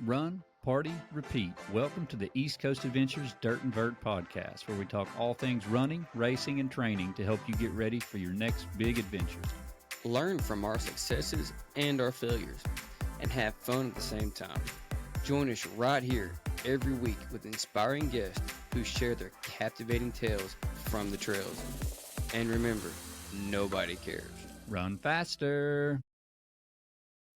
Run, party, repeat. Welcome to the East Coast Adventures Dirt and Vert Podcast, where we talk all things running, racing, and training to help you get ready for your next big adventure. Learn from our successes and our failures, and have fun at the same time. Join us right here every week with inspiring guests who share their captivating tales from the trails. And remember, nobody cares. Run faster.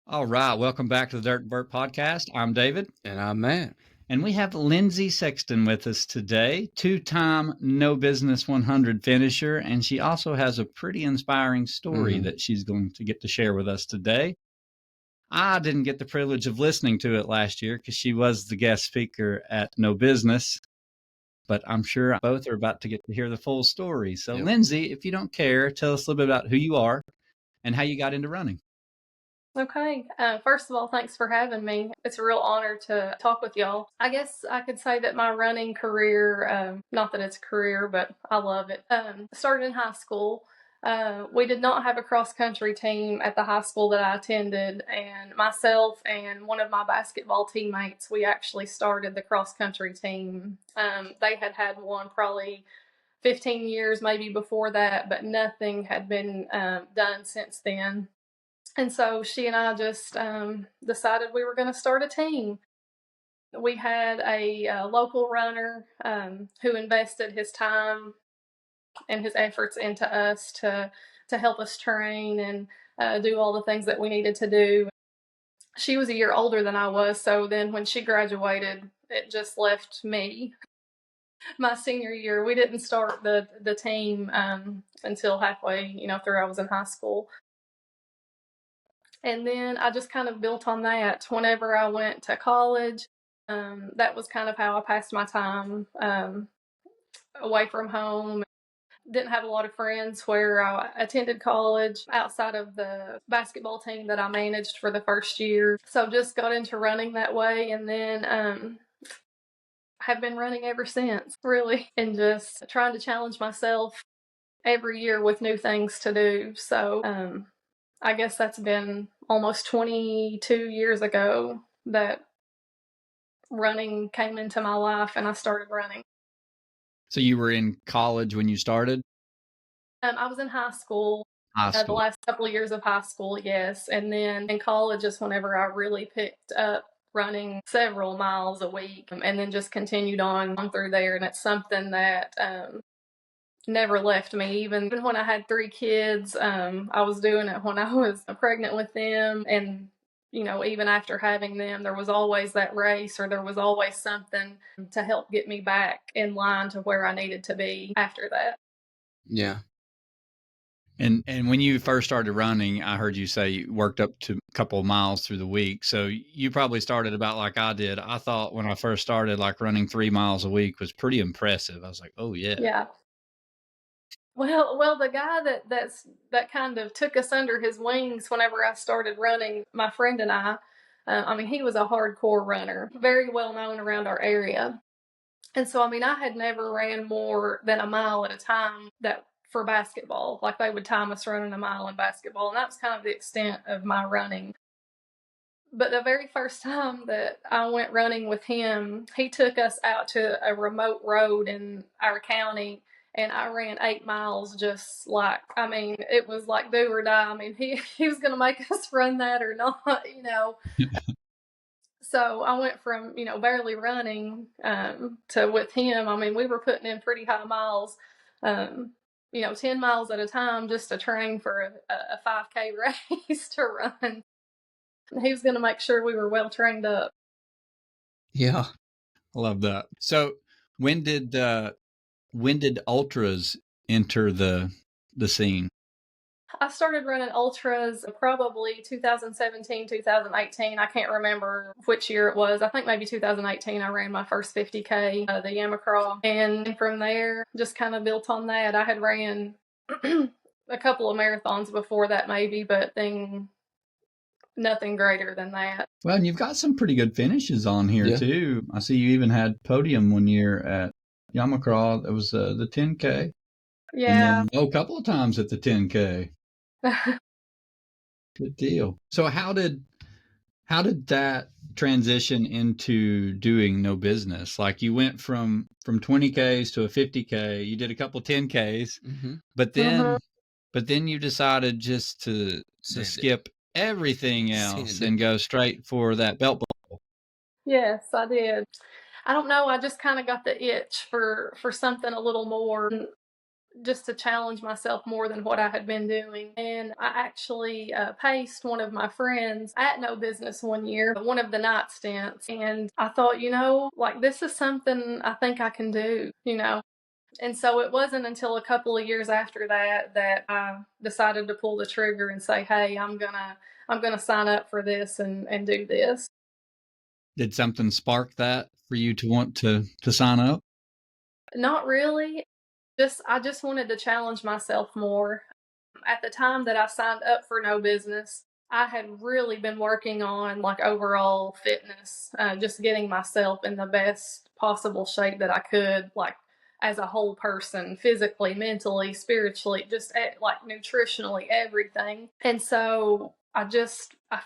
All right, welcome back to the Dirt and Vert Podcast. I'm David. And I'm Matt. And we have Lindsey Sexton with us today, two-time No Business 100 finisher, and she also has a pretty inspiring story that she's going to get to share with us today. I didn't get the privilege of listening to it last year because she was the guest speaker at No Business, but I'm sure both are about to get to hear the full story. So, Yep. Lindsey, if you don't care, tell us a little bit about who you are and how you got into running. Okay. First of all, thanks for having me. It's a real honor to talk with y'all. I guess I could say that my running career, not that it's a career, but I love it, started in high school. We did not have a cross-country team at the high school that I attended, and myself and one of my basketball teammates, we actually started the cross-country team. They had one probably 15 years maybe before that, but nothing had been done since then. And so she and I just decided we were going to start a team. We had a local runner who invested his time and his efforts into us to help us train and do all the things that we needed to do. She was a year older than I was, so then when she graduated, it just left me. My senior year, we didn't start the team until halfway, through I was in high school. And then I just kind of built on that. Whenever I went to college, that was kind of how I passed my time away from home. Didn't have a lot of friends where I attended college outside of the basketball team that I managed for the first year. So just got into running that way, and then have been running ever since, really, and just trying to challenge myself every year with new things to do. So I guess that's been almost 22 years ago that running came into my life and I started running. So you were in college when you started? I was in high school. The High last couple of years of high school, yes. And then in college is whenever I really picked up running several miles a week and then just continued on through there. And it's something that never left me. Even when I had 3 kids, I was doing it when I was pregnant with them. And, even after having them, there was always that race or there was always something to help get me back in line to where I needed to be after that. Yeah. And when you first started running, I heard you say you worked up to a couple of miles through the week. So you probably started about like I did. I thought when I first started, like running 3 miles a week was pretty impressive. I was like, oh yeah. Yeah. Well, the guy that kind of took us under his wings whenever I started running, my friend and I mean, he was a hardcore runner, very well known around our area. And so, I mean, I had never ran more than a mile at a time for basketball. Like they would time us running a mile in basketball, and that was kind of the extent of my running. But the very first time that I went running with him, he took us out to a remote road in our county, and I ran 8 miles just like, I mean, it was like do or die. I mean, he was going to make us run that or not, So I went from, barely running to with him. I mean, we were putting in pretty high miles, 10 miles at a time just to train for a 5K race to run. He was going to make sure we were well trained up. Yeah. I love that. So when did ultras enter the scene? I started running ultras probably 2017, 2018. I can't remember which year it was. I think maybe 2018 I ran my first 50K, the Yamacraw. And from there, just kind of built on that. I had ran a couple of marathons before that maybe, but nothing greater than that. Well, and you've got some pretty good finishes on here too. I see you even had podium one year at Yamacraw. It was the 10K. Yeah. And then, a couple of times at the 10K. Good deal. So how did How did that transition into doing no business? Like you went from 20Ks to a 50K, you did a couple 10Ks, Mm-hmm. but then you decided just to skip everything else and go straight for that belt buckle. Yes, I did. I don't know, I just kind of got the itch for something a little more, just to challenge myself more than what I had been doing. And I actually paced one of my friends at No Business one year, one of the night stints. And I thought, like this is something I think I can do. And so it wasn't until a couple of years after that I decided to pull the trigger and say, hey, I'm gonna sign up for this and do this. Did something spark that for you to want to sign up? Not really. I just wanted to challenge myself more. At the time that I signed up for No Business, I had really been working on like overall fitness, just getting myself in the best possible shape that I could, like as a whole person, physically, mentally, spiritually, just like nutritionally, everything. And so I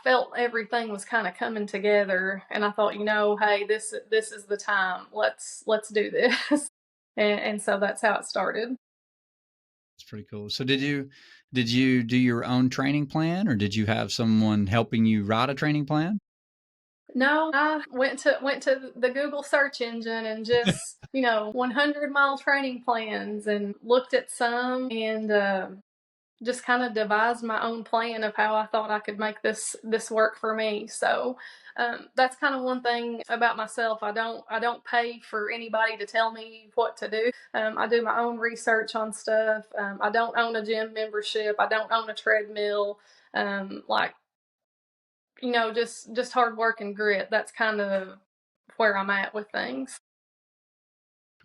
felt everything was kind of coming together, and I thought, hey, this is the time. Let's do this. And so that's how it started. It's pretty cool. So did you do your own training plan, or did you have someone helping you write a training plan? No, I went to the Google search engine and just 100-mile training plans, and looked at some, and just kind of devised my own plan of how I thought I could make this work for me. So that's kind of one thing about myself. I don't pay for anybody to tell me what to do. I do my own research on stuff. I don't own a gym membership. I don't own a treadmill. Like just hard work and grit. That's kind of where I'm at with things.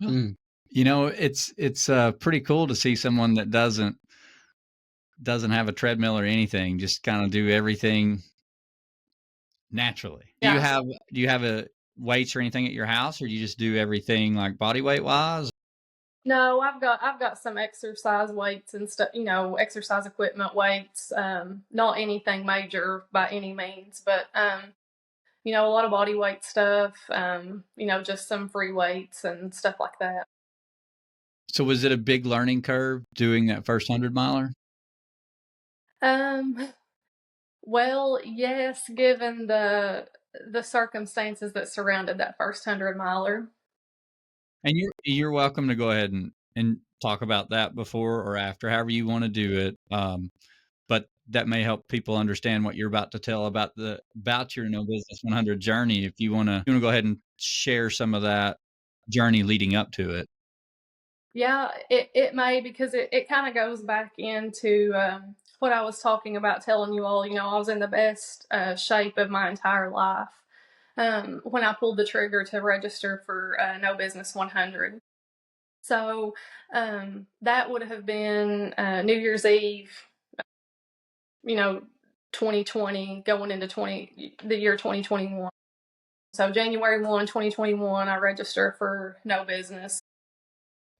Mm. It's pretty cool to see someone that doesn't have a treadmill or anything, just kind of do everything naturally. Yeah. Do you have a weights or anything at your house, or do you just do everything like body weight wise? No, I've got some exercise weights and stuff, exercise equipment weights. Not anything major by any means, but a lot of body weight stuff. Just some free weights and stuff like that. So was it a big learning curve doing that first 100-miler? Well, yes, given the circumstances that surrounded that first 100-miler. And you're welcome to go ahead and talk about that before or after, however you want to do it. But that may help people understand what you're about to tell about your No Business 100 journey. If you want to go ahead and share some of that journey leading up to it. Yeah, it may, because it kind of goes back into what I was talking about, telling you all, I was in the best shape of my entire life when I pulled the trigger to register for No Business 100. So that would have been New Year's Eve, 2020, going into the year 2021. So January 1, 2021, I registered for No Business.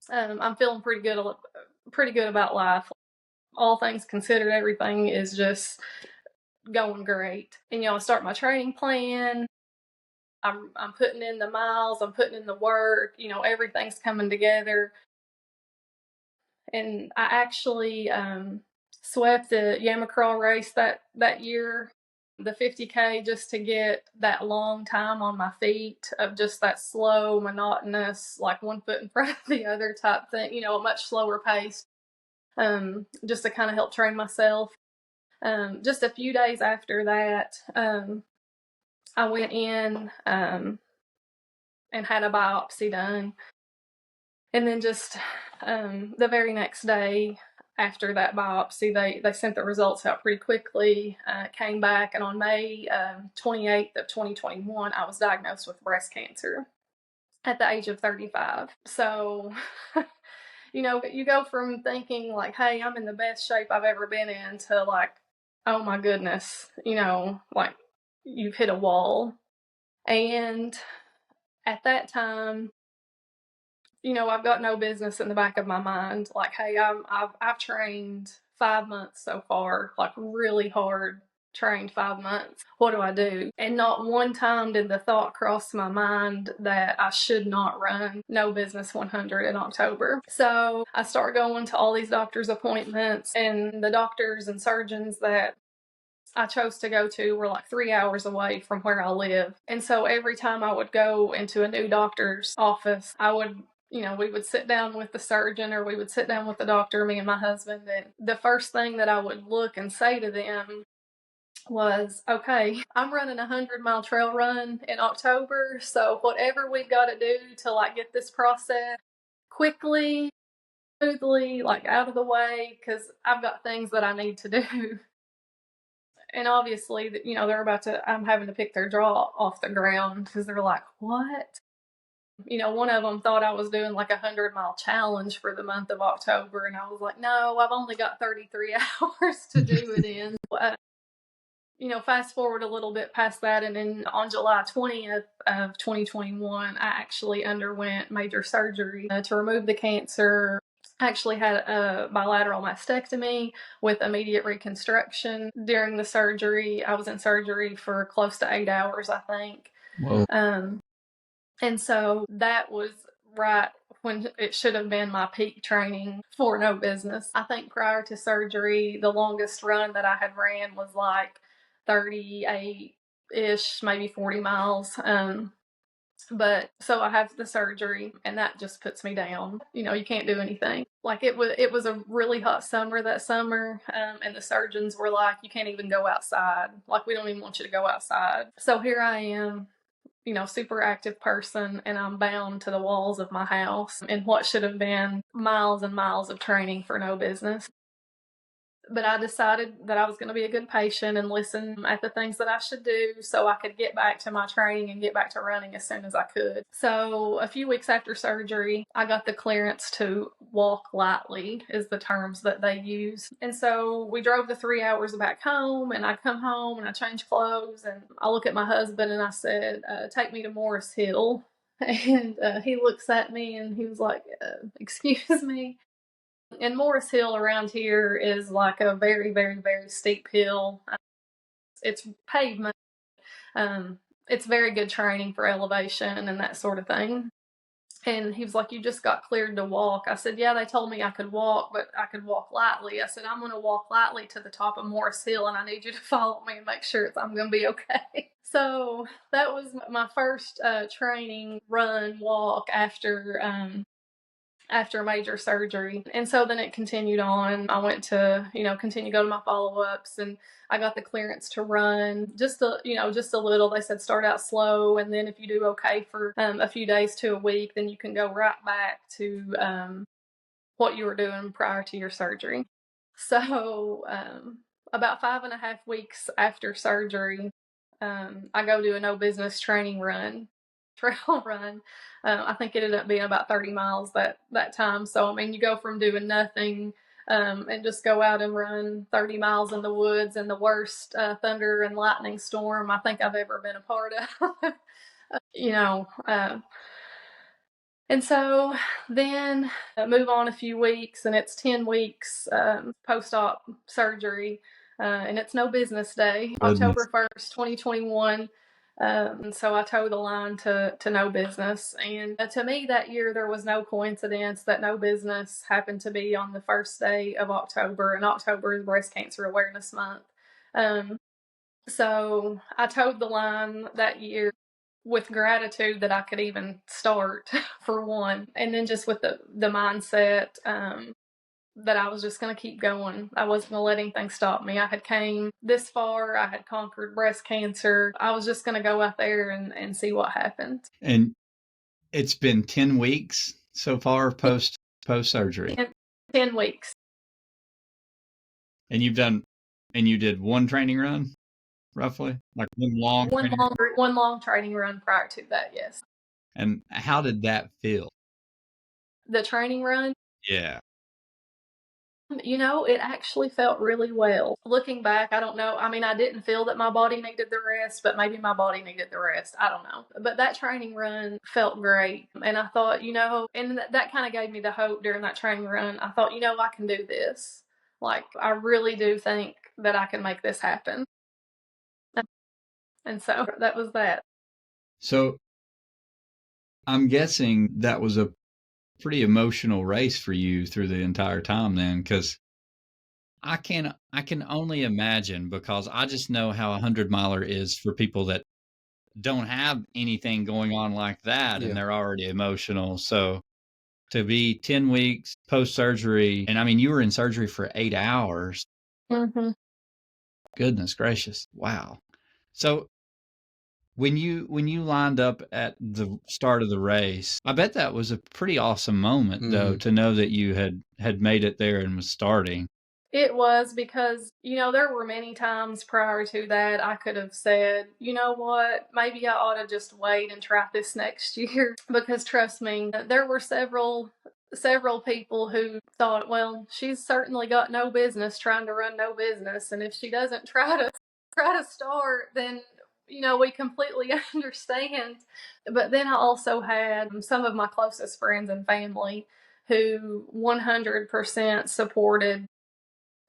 I'm feeling pretty good about life. All things considered, everything is just going great. And I start my training plan. I'm putting in the miles. I'm putting in the work. Everything's coming together. And I actually swept the Yamacraw race that year, the 50K, just to get that long time on my feet of just that slow, monotonous, like one foot in front of the other type thing, a much slower pace, just to kind of help train myself. Just a few days after that, I went in and had a biopsy done. And then just the very next day after that biopsy, they sent the results out pretty quickly, came back, and on May 28th of 2021, I was diagnosed with breast cancer at the age of 35. So, you go from thinking like, hey, I'm in the best shape I've ever been in, to like, oh my goodness, like you've hit a wall. And at that time, I've got No Business in the back of my mind. Like, hey, I've trained 5 months so far, like really hard, trained 5 months. What do I do? And not one time did the thought cross my mind that I should not run No Business 100 in October. So I start going to all these doctor's appointments, and the doctors and surgeons that I chose to go to were like 3 hours away from where I live. And so every time I would go into a new doctor's office, I would, we would sit down with the surgeon, or we would sit down with the doctor, me and my husband. And the first thing that I would look and say to them was, okay, I'm running a 100-mile trail run in October. So whatever we've got to do to like get this process quickly, smoothly, like out of the way, because I've got things that I need to do. And obviously, I'm having to pick their jaw off the ground because they're like, what? One of them thought I was doing like a 100-mile challenge for the month of October. And I was like, no, I've only got 33 hours to do it in. Fast forward a little bit past that. And then on July 20th of 2021, I actually underwent major surgery to remove the cancer. I actually had a bilateral mastectomy with immediate reconstruction. During the surgery, I was in surgery for close to 8 hours, I think. Whoa. And so that was right when it should have been my peak training for No Business. I think prior to surgery, the longest run that I had ran was like 38-ish, maybe 40 miles. But so I have the surgery, and that just puts me down. You can't do anything. Like it was a really hot summer that summer, and the surgeons were like, you can't even go outside. Like, we don't even want you to go outside. So here I am, super active person, and I'm bound to the walls of my house in what should have been miles and miles of training for No Business. But I decided that I was going to be a good patient and listen at the things that I should do so I could get back to my training and get back to running as soon as I could. So a few weeks after surgery, I got the clearance to walk lightly, is the terms that they use. And so we drove the 3 hours back home, and I come home and I change clothes, and I look at my husband and I said, take me to Morris Hill. And he looks at me and he was like, excuse me. And Morris Hill around here is like a very, very, very steep hill. It's pavement. It's very good training for elevation and that sort of thing. And he was like, you just got cleared to walk. I said, yeah, they told me I could walk, but I could walk lightly. I said, I'm going to walk lightly to the top of Morris Hill, and I need you to follow me and make sure I'm going to be okay. So that was my first training run walk after major surgery. And so then it continued on. I went to, continue to go to my follow-ups, and I got the clearance to run just a little. They said start out slow, and then if you do okay for a few days to a week, then you can go right back to what you were doing prior to your surgery. So about 5.5 weeks after surgery, I go to a No Business training run. Trail run. I think it ended up being about 30 miles that time. So, you go from doing nothing and just go out and run 30 miles in the woods in the worst thunder and lightning storm I think I've ever been a part of. And so then move on a few weeks, and it's 10 weeks post-op surgery, and it's No Business Day, October 1st, 2021. And so I towed the line to No Business. And to me that year, there was no coincidence that No Business happened to be on the first day of October, and October is Breast Cancer Awareness Month. So I towed the line that year with gratitude that I could even start, for one, and then just with the mindset that I was just going to keep going. I wasn't going to let anything stop me. I had came this far. I had conquered breast cancer. I was just going to go out there and see what happened. And it's been 10 weeks so far post surgery. 10 weeks. And you did one training run, roughly? Like one long training run prior to that, yes. And how did that feel? The training run? Yeah. It actually felt really well. Looking back, I don't know. I didn't feel that my body needed the rest, but maybe my body needed the rest. I don't know. But that training run felt great. And I thought, and that kind of gave me the hope during that training run. I thought, I can do this. Like, I really do think that I can make this happen. And so that was that. So I'm guessing that was a pretty emotional race for you through the entire time then, because I can only imagine, because I just know how a 100-miler is for people that don't have anything going on like that, and Yeah. they're already emotional. So to be 10 weeks post surgery, and I mean, you were in surgery for 8 hours. Mm-hmm. Goodness gracious. Wow. So when you lined up at the start of the race, I bet that was a pretty awesome moment though, Mm-hmm. to know that you had made it there and was starting. It was because, there were many times prior to that I could have said, you know what, maybe I ought to just wait and try this next year. Because trust me, there were several people who thought, well, she's certainly got no business trying to run no business. And if she doesn't try to start, then, we completely understand. But then I also had some of my closest friends and family who 100% supported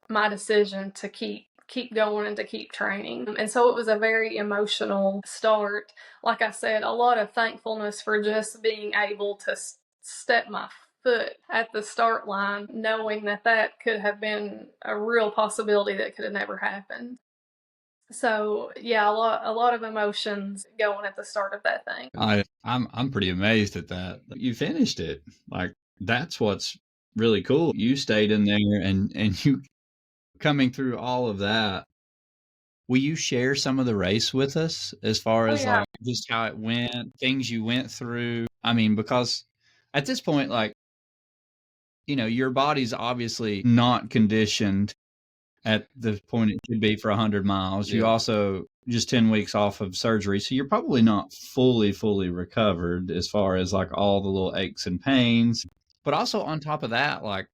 my decision to keep going and to keep training. And so it was a very emotional start. Like I said, a lot of thankfulness for just being able to step my foot at the start line, knowing that could have been a real possibility that could have never happened. So yeah, a lot of emotions going at the start of that thing. I'm pretty amazed at that. You finished it. Like, that's what's really cool. You stayed in there, and you coming through all of that. Will you share some of the race with us, as far Oh as yeah. like just how it went, things you went through? I mean, because at this point, like, your body's obviously not conditioned at the point it should be for 100 miles. You Yeah. also just 10 weeks off of surgery. So you're probably not fully recovered, as far as like all the little aches and pains. But also on top of that, like,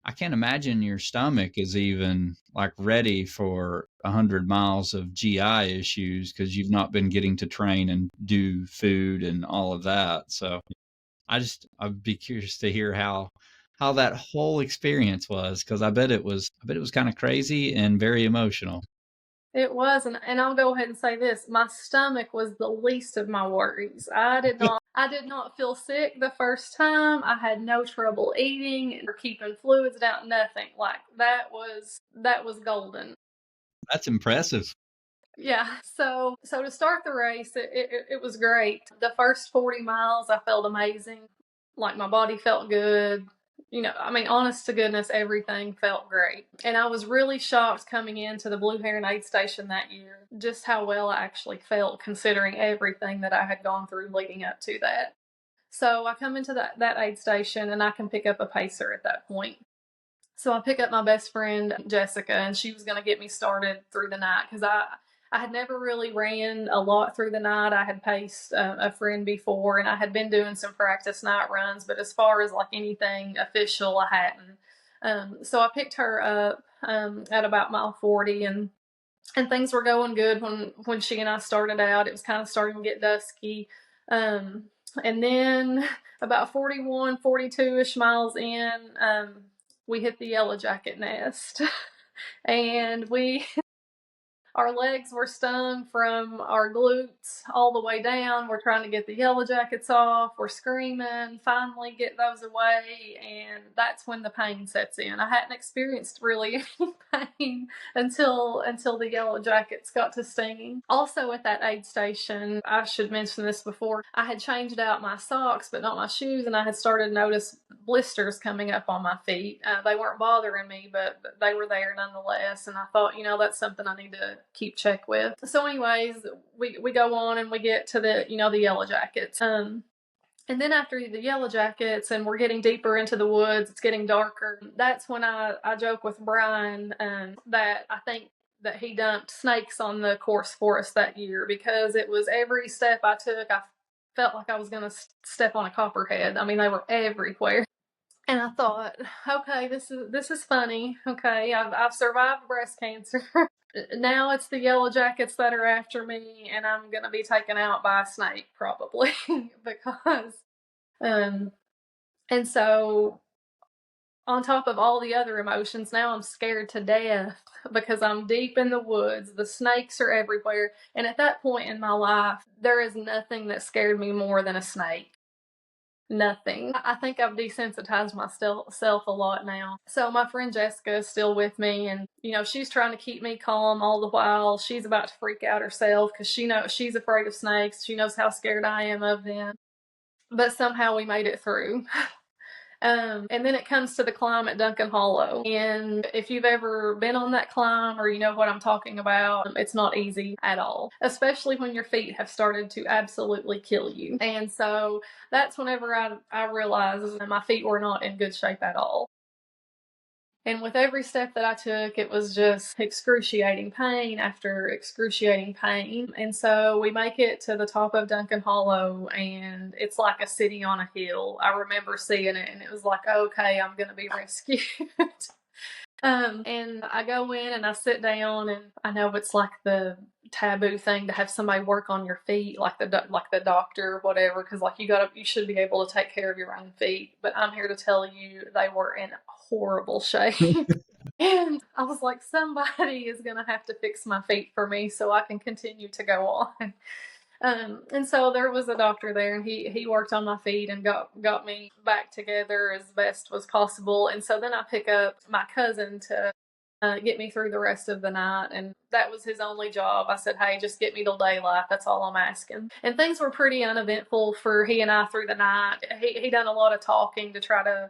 I can't imagine your stomach is even like ready for 100 miles of GI issues, because you've not been getting to train and do food and all of that. So I'd be curious to hear how that whole experience was, because I bet it was kind of crazy and very emotional. It was, and I'll go ahead and say this: my stomach was the least of my worries. I did not feel sick the first time. I had no trouble eating or keeping fluids down. Nothing like that was golden. That's impressive. Yeah. So to start the race, it was great. The first 40 miles, I felt amazing. Like my body felt good. I mean, honest to goodness, everything felt great. And I was really shocked coming into the Blue Heron aid station that year, just how well I actually felt, considering everything that I had gone through leading up to that. So I come into that aid station, and I can pick up a pacer at that point. So I pick up my best friend, Jessica, and she was going to get me started through the night, because I had never really ran a lot through the night. I had paced a friend before, and I had been doing some practice night runs, but as far as like anything official, I hadn't. So I picked her up at about mile 40, and things were going good when she and I started out. It was kind of starting to get dusky. And then about 41, 42-ish miles in, we hit the yellow jacket nest. And our legs were stung from our glutes all the way down. We're trying to get the yellow jackets off. We're screaming, finally get those away. And that's when the pain sets in. I hadn't experienced really any pain until the yellow jackets got to stinging. Also at that aid station, I should mention this before, I had changed out my socks, but not my shoes. And I had started to notice blisters coming up on my feet. They weren't bothering me, but they were there nonetheless. And I thought, that's something I need to keep check with. So anyways, we go on and we get to the yellow jackets. And then after the yellow jackets and we're getting deeper into the woods, it's getting darker. That's when I joke with Brian that I think that he dumped snakes on the course for us that year, because it was every step I took, I felt like I was going to step on a copperhead. I mean, they were everywhere. And I thought, okay, this is funny. Okay, I've survived breast cancer. Now it's the yellow jackets that are after me, and I'm gonna be taken out by a snake probably. Because and so on top of all the other emotions, now I'm scared to death because I'm deep in the woods. The snakes are everywhere. And at that point in my life, there is nothing that scared me more than a snake. Nothing. I think I've desensitized myself a lot now. So my friend Jessica is still with me, and she's trying to keep me calm all the while. She's about to freak out herself because she knows she's afraid of snakes. She knows how scared I am of them. But somehow we made it through. And then it comes to the climb at Duncan Hollow. And if you've ever been on that climb or you know what I'm talking about, it's not easy at all, especially when your feet have started to absolutely kill you. And so that's whenever I realized my feet were not in good shape at all. And with every step that I took, it was just excruciating pain after excruciating pain. And so we make it to the top of Duncan Hollow, and it's like a city on a hill. I remember seeing it, and it was like, okay, I'm going to be rescued. And I go in and I sit down, and I know it's like the taboo thing to have somebody work on your feet, like the doctor or whatever, because like you should be able to take care of your own feet. But I'm here to tell you, they were in horrible shape. And I was like, somebody is gonna have to fix my feet for me so I can continue to go on. And so there was a doctor there, and he worked on my feet and got me back together as best was possible. And so then I pick up my cousin to get me through the rest of the night, and that was his only job. I said, hey, just get me till daylight. That's all I'm asking. And things were pretty uneventful for he and I through the night. He done a lot of talking to try to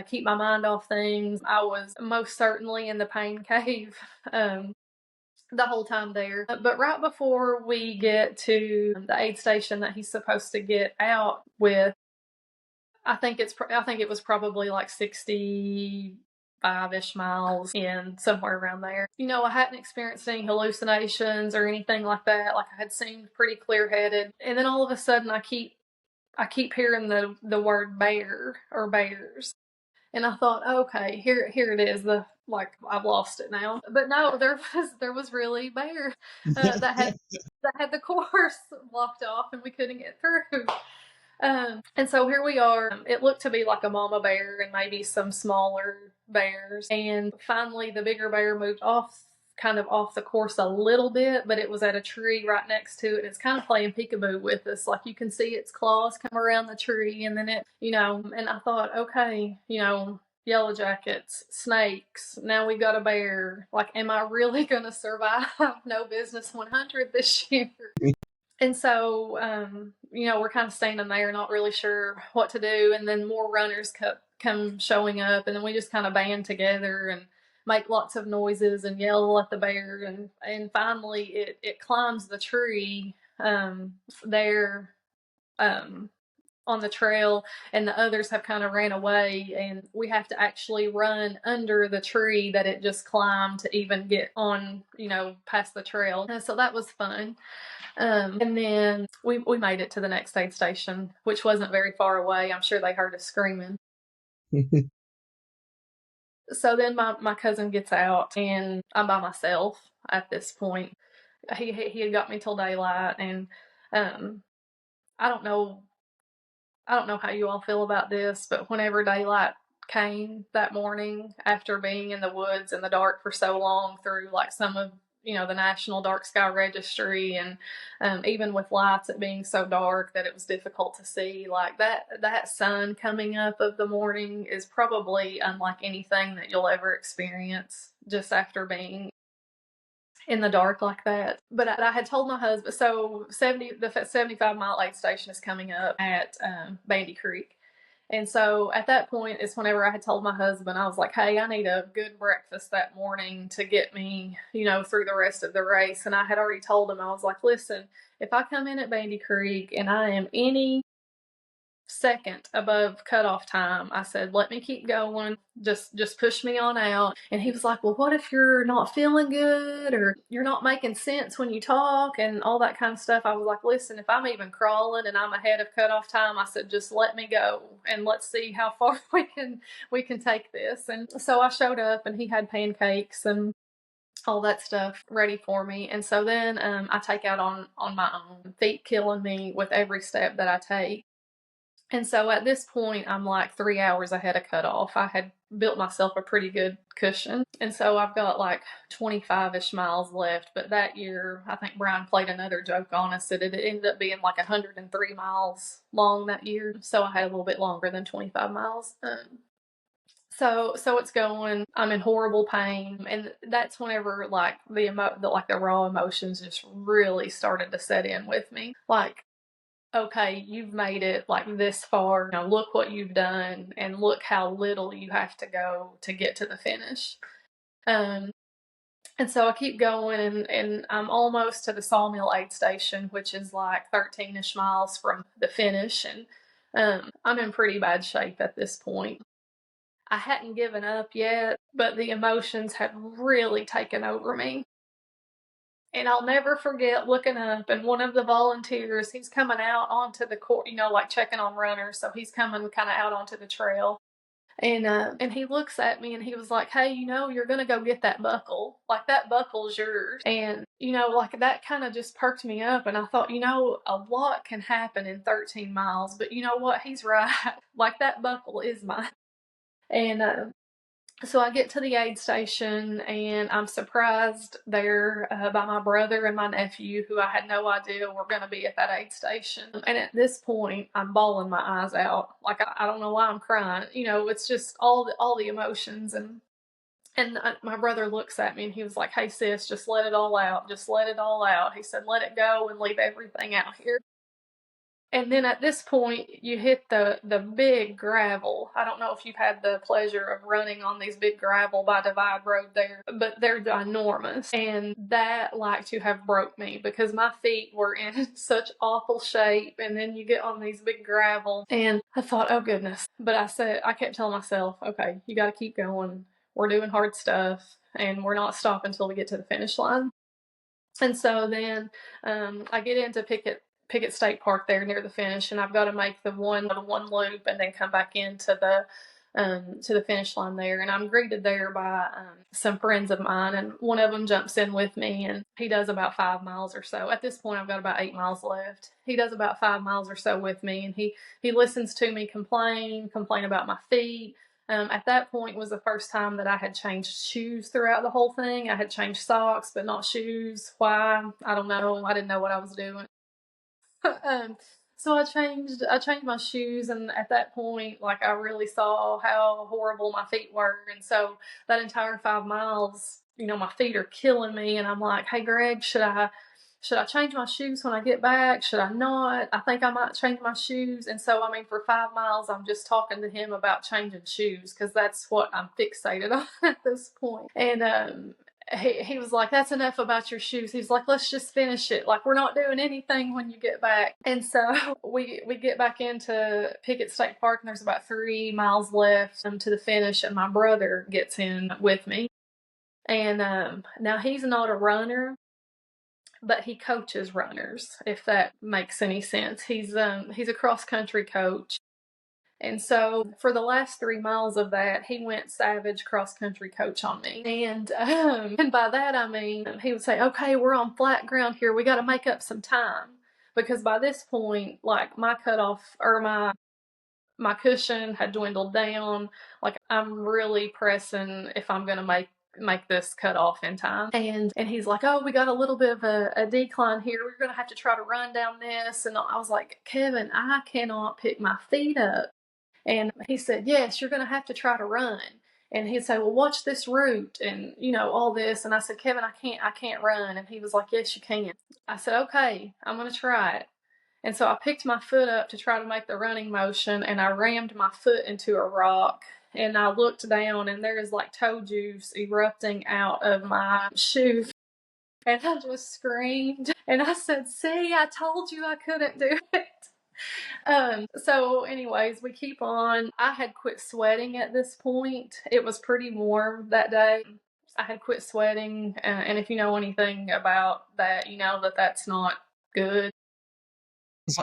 keep my mind off things. I was most certainly in the pain cave the whole time there. But right before we get to the aid station that he's supposed to get out with, I think it was probably like 65-ish miles in, somewhere around there. I hadn't experienced any hallucinations or anything like that. Like, I had seemed pretty clear-headed. And then all of a sudden I keep hearing the word bear or bears. And I thought, okay, here it is. I've lost it now. But no, there was really bear that had the course blocked off, and we couldn't get through. And so here we are. It looked to be like a mama bear and maybe some smaller bears. And finally, the bigger bear moved kind of off the course a little bit, but it was at a tree right next to it. It's kind of playing peekaboo with us. Like, you can see its claws come around the tree, and then and I thought, okay, Yellow Jackets, snakes, now we got a bear. Like, am I really going to survive No Business 100 this year? And so, we're kind of standing there, not really sure what to do. And then more runners come showing up, and then we just kind of band together and make lots of noises and yell at the bear. And finally it climbs the tree there on the trail, and the others have kind of ran away, and we have to actually run under the tree that it just climbed to even get on, past the trail. And so that was fun. And then we made it to the next aid station, which wasn't very far away. I'm sure they heard us screaming. So then my cousin gets out, and I'm by myself at this point. He had got me till daylight, and I don't know how you all feel about this, but whenever daylight came that morning, after being in the woods in the dark for so long through like some of the National Dark Sky Registry, and even with lights, it being so dark that it was difficult to see, like that sun coming up of the morning is probably unlike anything that you'll ever experience just after being in the dark like that. But I had told my husband, so the 75-mile aid station is coming up at Bandy Creek. And so at that point is whenever I had told my husband, I was like, hey, I need a good breakfast that morning to get me, through the rest of the race. And I had already told him, I was like, listen, if I come in at Bandy Creek and I am any second above cutoff time, I said, let me keep going. Just push me on out. And he was like, well, what if you're not feeling good, or you're not making sense when you talk, and all that kind of stuff? I was like, listen, if I'm even crawling and I'm ahead of cutoff time, I said, just let me go and let's see how far we can take this. And so I showed up, and he had pancakes and all that stuff ready for me. And so then I take out on my own, feet killing me with every step that I take. And so at this point, I'm like 3 hours ahead of cutoff. I had built myself a pretty good cushion. And so I've got like 25-ish miles left. But that year, I think Brian played another joke on us that it ended up being like 103 miles long that year. So I had a little bit longer than 25 miles. So it's going. I'm in horrible pain, and that's whenever like the raw emotions just really started to set in with me. Like, okay, you've made it like this far. You know, look what you've done, and look how little you have to go to get to the finish. And so I keep going, and I'm almost to the Sawmill aid station, which is like 13-ish miles from the finish, and I'm in pretty bad shape at this point. I hadn't given up yet, but the emotions had really taken over me. And I'll never forget looking up, and one of the volunteers, he's coming out onto the court, you know, like checking on runners. So he's coming kind of out onto the trail. And he looks at me and he was like, hey, you know, you're going to go get that buckle. Like, that buckle's yours. And, you know, like that kind of just perked me up. And I thought, you know, a lot can happen in 13 miles. But you know what? He's right. Like, that buckle is mine. And so I get to the aid station, and I'm surprised there by my brother and my nephew, who I had no idea were going to be at that aid station. And at this point, I'm bawling my eyes out. Like, I don't know why I'm crying. You know, it's just all the emotions. And my brother looks at me, and he was like, hey, sis, just let it all out. Just let it all out. He said, let it go and leave everything out here. And then at this point, you hit the big gravel. I don't know if you've had the pleasure of running on these big gravel by Divide Road there, but they're enormous. And that like to have broke me, because my feet were in such awful shape. And then you get on these big gravel, and I thought, oh goodness. But I kept telling myself, okay, you got to keep going. We're doing hard stuff, and we're not stopping until we get to the finish line. And so then I get into Pickett State Park there near the finish, and I've got to make the one loop and then come back into the finish line there. And I'm greeted there by some friends of mine, and one of them jumps in with me, and he does about 5 miles or so. At this point, I've got about 8 miles left. He does about 5 miles or so with me, and he listens to me complain about my feet. At that point was the first time that I had changed shoes throughout the whole thing. I had changed socks, but not shoes. Why? I don't know. I didn't know what I was doing. So I changed my shoes, and at that point, like, I really saw how horrible my feet were. And so that entire 5 miles, you know, my feet are killing me, and I'm like, hey Greg, should I change my shoes when I get back? Should I not? I think I might change my shoes. And so, I mean, for 5 miles, I'm just talking to him about changing shoes, because that's what I'm fixated on at this point. And he was like, that's enough about your shoes. He's like, let's just finish it. Like, we're not doing anything when you get back. And so we get back into Pickett State Park, and there's about 3 miles left to the finish, and my brother gets in with me. And now he's not a runner, but he coaches runners, if that makes any sense. He's a cross-country coach. And so for the last 3 miles of that, he went savage cross-country coach on me. And by that, I mean, he would say, okay, we're on flat ground here. We got to make up some time. Because by this point, like, my cutoff, or my cushion had dwindled down. Like, I'm really pressing if I'm going to make this cut off in time. And he's like, oh, we got a little bit of a decline here. We're going to have to try to run down this. And I was like, Kevin, I cannot pick my feet up. And he said, yes, you're going to have to try to run. And he'd say, well, watch this route, and, you know, all this. And I said, Kevin, I can't run. And he was like, yes, you can. I said, okay, I'm going to try it. And so I picked my foot up to try to make the running motion, and I rammed my foot into a rock. And I looked down, and there is like toe juice erupting out of my shoe. And I just screamed. And I said, see, I told you I couldn't do it. So anyways, we keep on. I had quit sweating at this point. It was pretty warm that day. I had quit sweating. And if you know anything about that, you know that that's not good.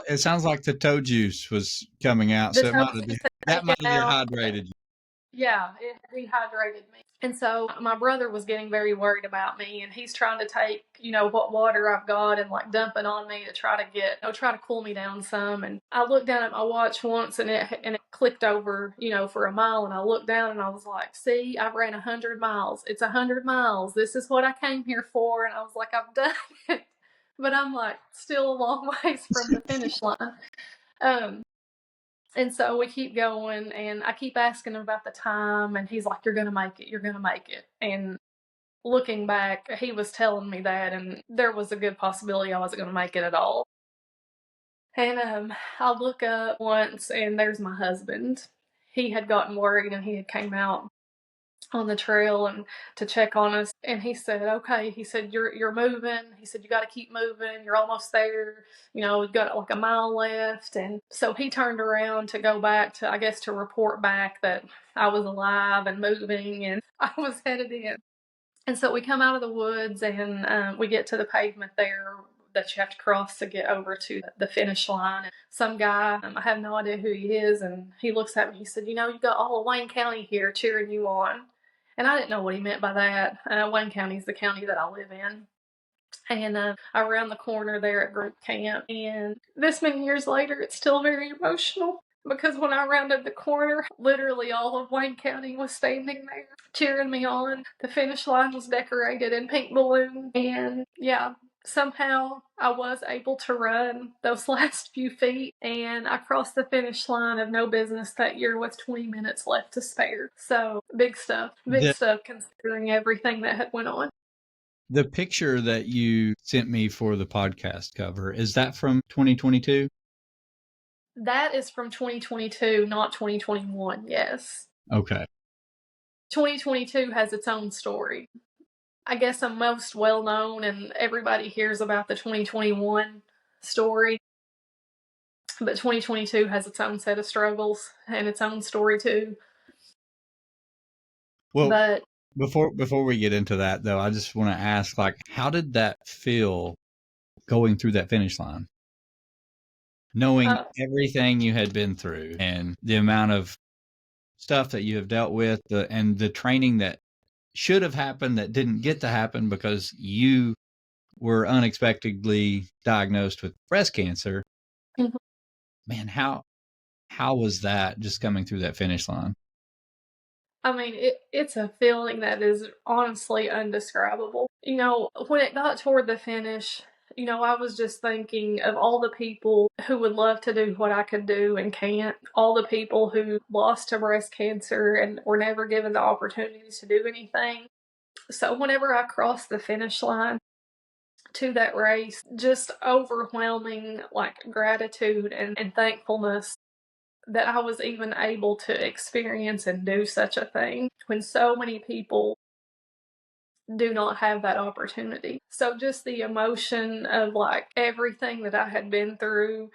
It sounds like the toe juice was coming out, so that might have dehydrated you. Yeah, it dehydrated me. And so my brother was getting very worried about me, and he's trying to take, what water I've got and like dump it on me to try to try to cool me down some. And I looked down at my watch once, and it clicked over, for a mile. And I looked down and I was like, see, I've ran 100 miles. It's 100 miles. This is what I came here for. And I was like, I've done it. But I'm like still a long ways from the finish line. And so we keep going, and I keep asking him about the time, and he's like, you're going to make it. You're going to make it. And looking back, he was telling me that, and there was a good possibility I wasn't going to make it at all. And I look up once, and there's my husband. He had gotten worried, and he had came out on the trail and to check on us, and he said, okay, he said, you're moving. He said, you got to keep moving, you're almost there, we've got like a mile left. And so he turned around to go back to, I guess, to report back that I was alive and moving, and I was headed in. And so we come out of the woods, and we get to the pavement there that you have to cross to get over to the finish line. And some guy, I have no idea who he is, and he looks at me, he said, you've got all of Wayne County here cheering you on. And I didn't know what he meant by that. Wayne County is the county that I live in. And I round the corner there at group camp. And this many years later, it's still very emotional. Because when I rounded the corner, literally all of Wayne County was standing there cheering me on. The finish line was decorated in pink balloons. And yeah, somehow I was able to run those last few feet, and I crossed the finish line of no business that year with 20 minutes left to spare. So big stuff considering everything that had went on. The picture that you sent me for the podcast cover, is that from 2022? That is from 2022, not 2021. Yes. Okay. 2022 has its own story. I guess I'm most well known, and everybody hears about the 2021 story. But 2022 has its own set of struggles and its own story too. Well, but before we get into that, though, I just want to ask, how did that feel going through that finish line? Knowing everything you had been through and the amount of stuff that you have dealt with, and the training that should have happened that didn't get to happen because you were unexpectedly diagnosed with breast cancer. Mm-hmm. Man, how was that, just coming through that finish line? I mean, it's a feeling that is honestly undescribable. When it got toward the finish, I was just thinking of all the people who would love to do what I could do and can't. All the people who lost to breast cancer and were never given the opportunity to do anything. So whenever I crossed the finish line to that race, just overwhelming gratitude and thankfulness that I was even able to experience and do such a thing when so many people do not have that opportunity. So just the emotion of everything that I had been through,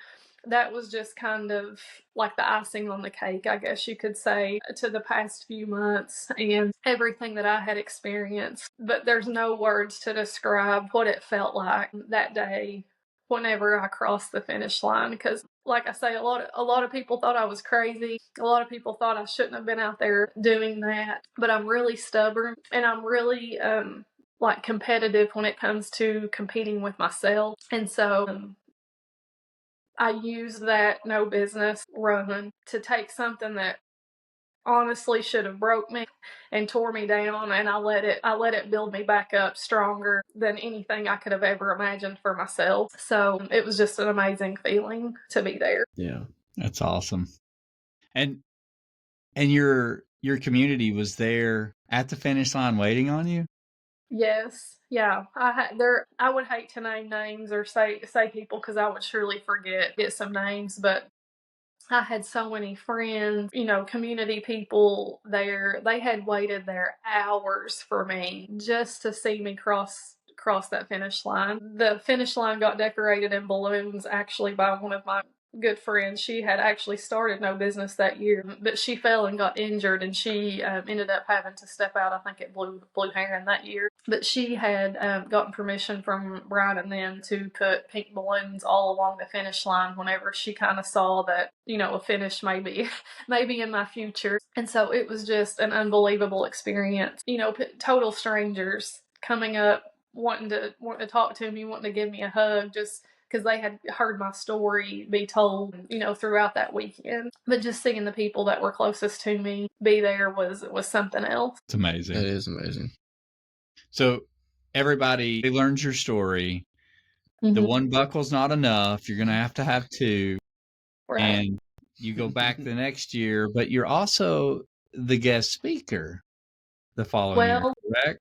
that was just kind of like the icing on the cake, I guess you could say, to the past few months and everything that I had experienced. But there's no words to describe what it felt like that day whenever I crossed the finish line, because like I say, a lot of people thought I was crazy. A lot of people thought I shouldn't have been out there doing that. But I'm really stubborn, and I'm really competitive when it comes to competing with myself. And so I use that no business run to take something that honestly should have broke me and tore me down, and I let it build me back up stronger than anything I could have ever imagined for myself. So it was just an amazing feeling to be there. Yeah, that's awesome. And your community was there at the finish line waiting on you? Yes. Yeah. I would hate to name names or say people, because I would surely get some names, but I had so many friends, community people there. They had waited there hours for me just to see me cross that finish line. The finish line got decorated in balloons actually by one of my good friend, she had actually started No Business that year, but she fell and got injured, and she ended up having to step out. I think it Blue Heron that year. But she had gotten permission from Brian and them to put pink balloons all along the finish line whenever she kind of saw that, a finish maybe in my future. And so it was just an unbelievable experience. Total strangers coming up, wanting to talk to me, wanting to give me a hug, just because they had heard my story be told, throughout that weekend. But just seeing the people that were closest to me be there was something else. It's amazing. It is amazing. So everybody learns your story. Mm-hmm. The one buckle's not enough. You're going to have two. Right. And you go back the next year, but you're also the guest speaker the following year, correct?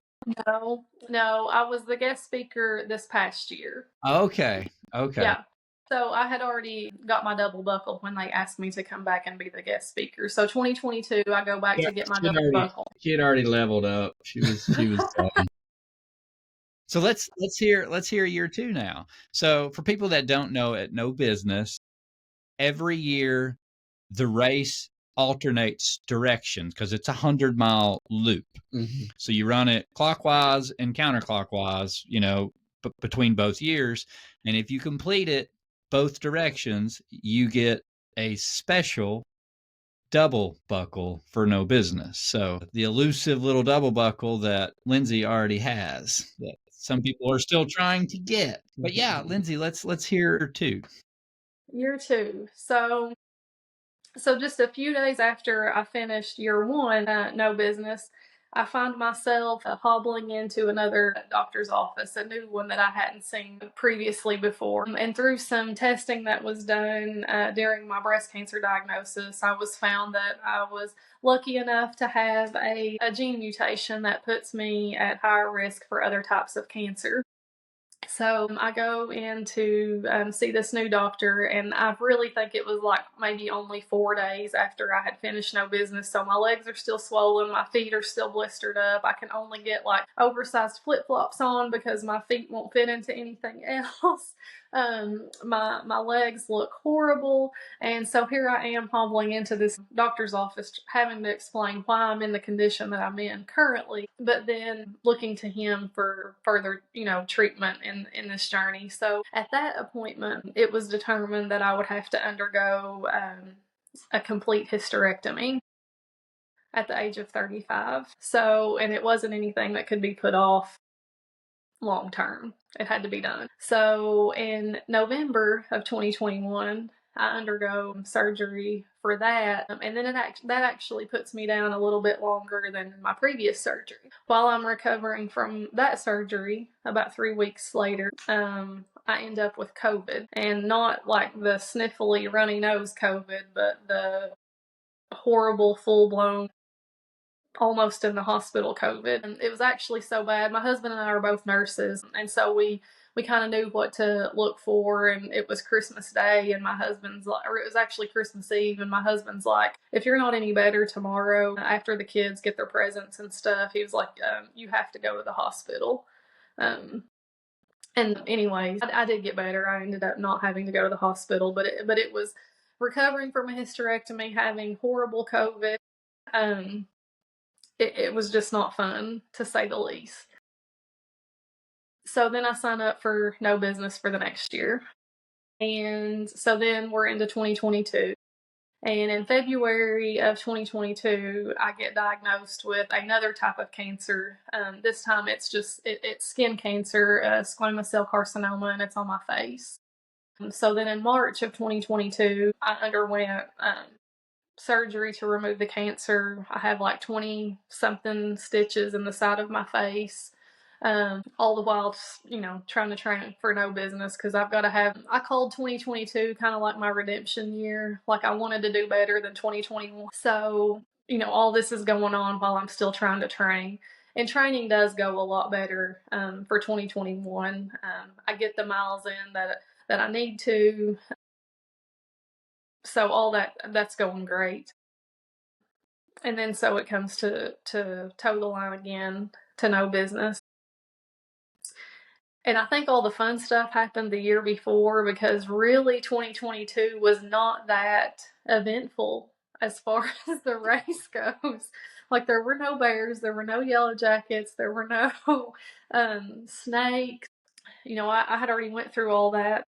No, I was the guest speaker this past year. Okay. Yeah. So I had already got my double buckle when they asked me to come back and be the guest speaker. So 2022, I go back to get my double buckle. She had already leveled up. She was done. So let's hear year two now. So for people that don't know, at No Business, every year the race alternates directions because it's a 100-mile loop. Mm-hmm. So you run it clockwise and counterclockwise, between both years. And if you complete it both directions, you get a special double buckle for No Business. So the elusive little double buckle that Lindsey already has that some people are still trying to get. But yeah, Lindsey, let's hear year two. So just a few days after I finished year one, No Business, I find myself hobbling into another doctor's office, a new one that I hadn't seen previously before. And through some testing that was done during my breast cancer diagnosis, I was found that I was lucky enough to have a gene mutation that puts me at higher risk for other types of cancer. So I go in to see this new doctor, and I really think it was like maybe only 4 days after I had finished No Business. So my legs are still swollen, my feet are still blistered up. I can only get like oversized flip-flops on because my feet won't fit into anything else. My legs look horrible, and so here I am hobbling into this doctor's office, having to explain why I'm in the condition that I'm in currently, but then looking to him for further, treatment in this journey. So at that appointment, it was determined that I would have to undergo a complete hysterectomy at the age of 35. So, and it wasn't anything that could be put off long term. It had to be done. So in November of 2021, I undergo surgery for that, and then that actually puts me down a little bit longer than my previous surgery. While I'm recovering from that surgery, about 3 weeks later, I end up with COVID, and not like the sniffly, runny nose COVID, but the horrible, full-blown, almost in the hospital COVID. And it was actually so bad. My husband and I are both nurses, and so we kind of knew what to look for. And it was Christmas Day, and my husband's like, or it was actually Christmas Eve, and my husband's like, if you're not any better tomorrow after the kids get their presents and stuff, he was like, you have to go to the hospital. And anyways, I did get better. I ended up not having to go to the hospital, but it was recovering from a hysterectomy, having horrible COVID. It was just not fun, to say the least. So then I signed up for No Business for the next year. And so then we're into 2022. And in February of 2022, I get diagnosed with another type of cancer. This time it's skin cancer, squamous cell carcinoma, and it's on my face. So then in March of 2022, I underwent surgery to remove the cancer. I have like 20 something stitches in the side of my face. All the while, trying to train for No Business, because I called 2022 kind of like my redemption year. Like I wanted to do better than 2021. So, all this is going on while I'm still trying to train. And training does go a lot better for 2021. I get the miles in that I need to. So all that's going great. And then so it comes to Total Line again, to No Business. And I think all the fun stuff happened the year before, because really 2022 was not that eventful as far as the race goes. Like, there were no bears, there were no yellow jackets, there were no snakes. You know, I had already went through all that.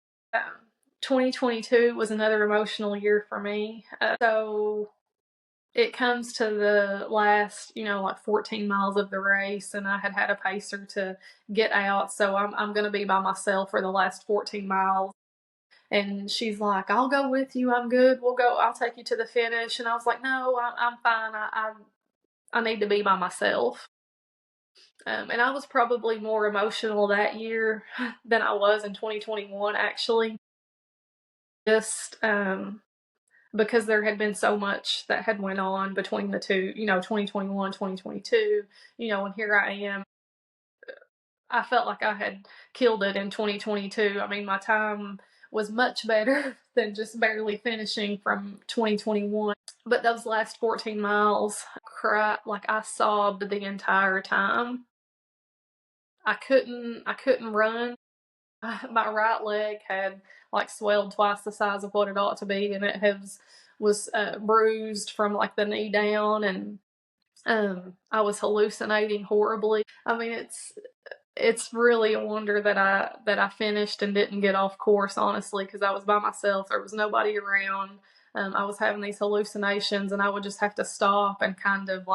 2022 was another emotional year for me. So it comes to the last, like 14 miles of the race, and I had a pacer to get out. So I'm going to be by myself for the last 14 miles. And she's like, "I'll go with you. I'm good. We'll go. I'll take you to the finish." And I was like, "No, I'm fine. I need to be by myself." And I was probably more emotional that year than I was in 2021, actually. Just because there had been so much that had went on between the two, 2021, 2022, and here I am. I felt like I had killed it in 2022. I mean, my time was much better than just barely finishing from 2021. But those last 14 miles, I sobbed the entire time. I couldn't run. My right leg had swelled twice the size of what it ought to be, and it was bruised from the knee down, and I was hallucinating horribly. I mean, it's really a wonder that I finished and didn't get off course, honestly, because I was by myself. There was nobody around. I was having these hallucinations, and I would just have to stop and kind of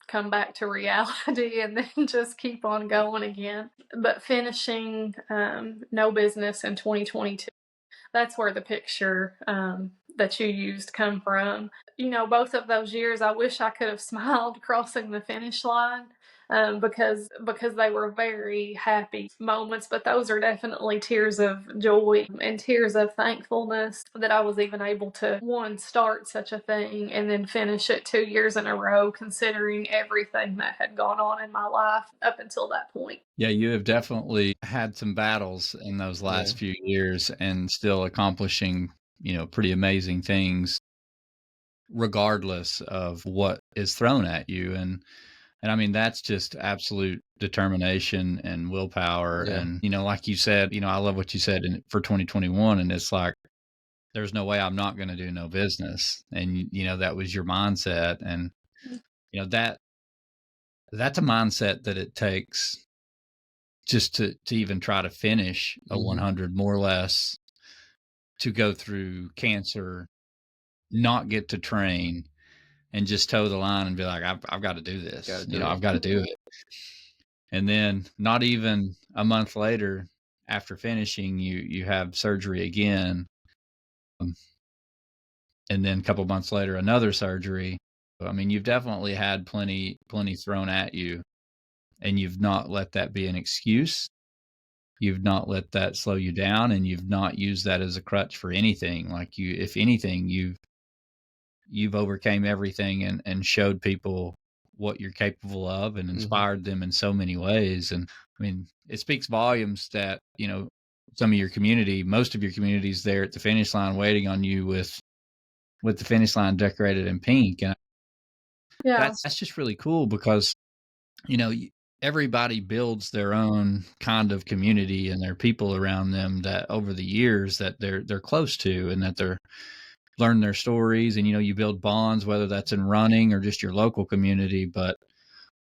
come back to reality and then just keep on going again. But finishing No Business in 2022, that's where the picture that you used come from. Both of those years, I wish I could have smiled crossing the finish line, because they were very happy moments. But those are definitely tears of joy and tears of thankfulness that I was even able to, one, start such a thing and then finish it 2 years in a row, considering everything that had gone on in my life up until that point. Yeah, you have definitely had some battles in those last few years, and still accomplishing, pretty amazing things regardless of what is thrown at you. And I mean, that's just absolute determination and willpower. Yeah. And, like you said, I love what you said for 2021. And it's like, there's no way I'm not going to do no business. And, that was your mindset. And, that's a mindset that it takes just to even try to finish a 100, more or less, to go through cancer, not get to train, and just toe the line and be like, I've got to do this. I've got to do it. And then not even a month later, after finishing, you have surgery again. And then a couple months later, another surgery. I mean, you've definitely had plenty thrown at you, and you've not let that be an excuse. You've not let that slow you down, and you've not used that as a crutch for anything. If anything, you've overcame everything and showed people what you're capable of, and inspired them in so many ways. And I mean, it speaks volumes that, some of your community, most of your community's there at the finish line waiting on you with the finish line decorated in pink. And that's just really cool, because, everybody builds their own kind of community, and there are people around them that over the years that they're close to, and that they're learn their stories, and you build bonds, whether that's in running or just your local community. But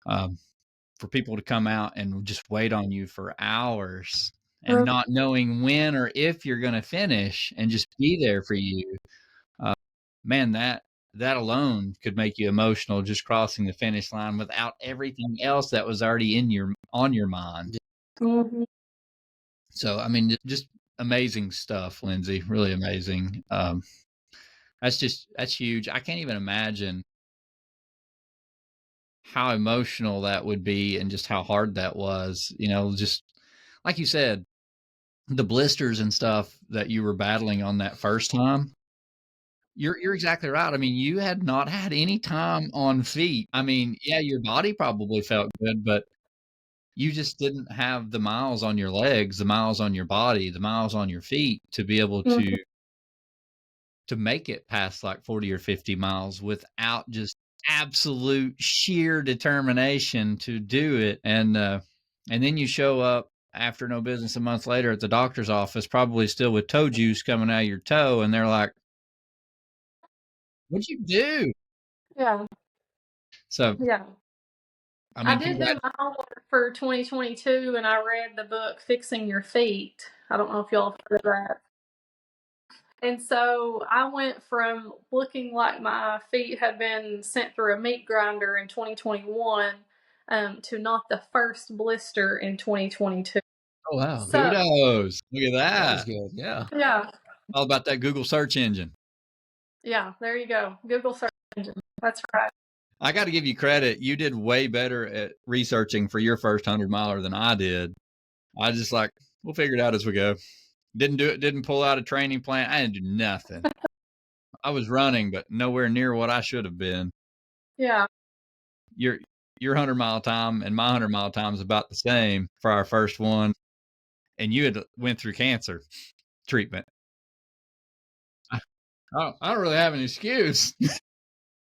for people to come out and just wait on you for hours and not knowing when or if you're going to finish, and just be there for you, man, that alone could make you emotional, just crossing the finish line without everything else that was already on your mind. So I mean, just amazing stuff, Lindsey. Really amazing. That's huge. I can't even imagine how emotional that would be, and just how hard that was. Just like you said, the blisters and stuff that you were battling on that first time. You're exactly right. I mean, you had not had any time on feet. I mean, yeah, your body probably felt good, but you just didn't have the miles on your legs, the miles on your body, the miles on your feet to be able to make it past 40 or 50 miles without just absolute sheer determination to do it. And then you show up after No Business a month later at the doctor's office, probably still with toe juice coming out of your toe. And they're like, what'd you do? Yeah. So, Yeah. I I mean, did do my homework for 2022 and I read the book Fixing Your Feet. I don't know if y'all have heard of that. And so I went from looking like my feet had been sent through a meat grinder in 2021 to not the first blister in 2022. Oh, wow. So, kudos. Look at That was that. good. Yeah. yeah. All about that Google search engine. Yeah, there you go. Google search engine. That's right. I got to give you credit. You did way better at researching for your first 100-miler than I did. I just like, we'll figure it out as we go. Didn't pull out a training plan. I didn't do nothing. I was running, but nowhere near what I should have been. Yeah. Your 100-mile time and my 100-mile time is about the same for our first one. And you had went through cancer treatment. I don't really have an excuse.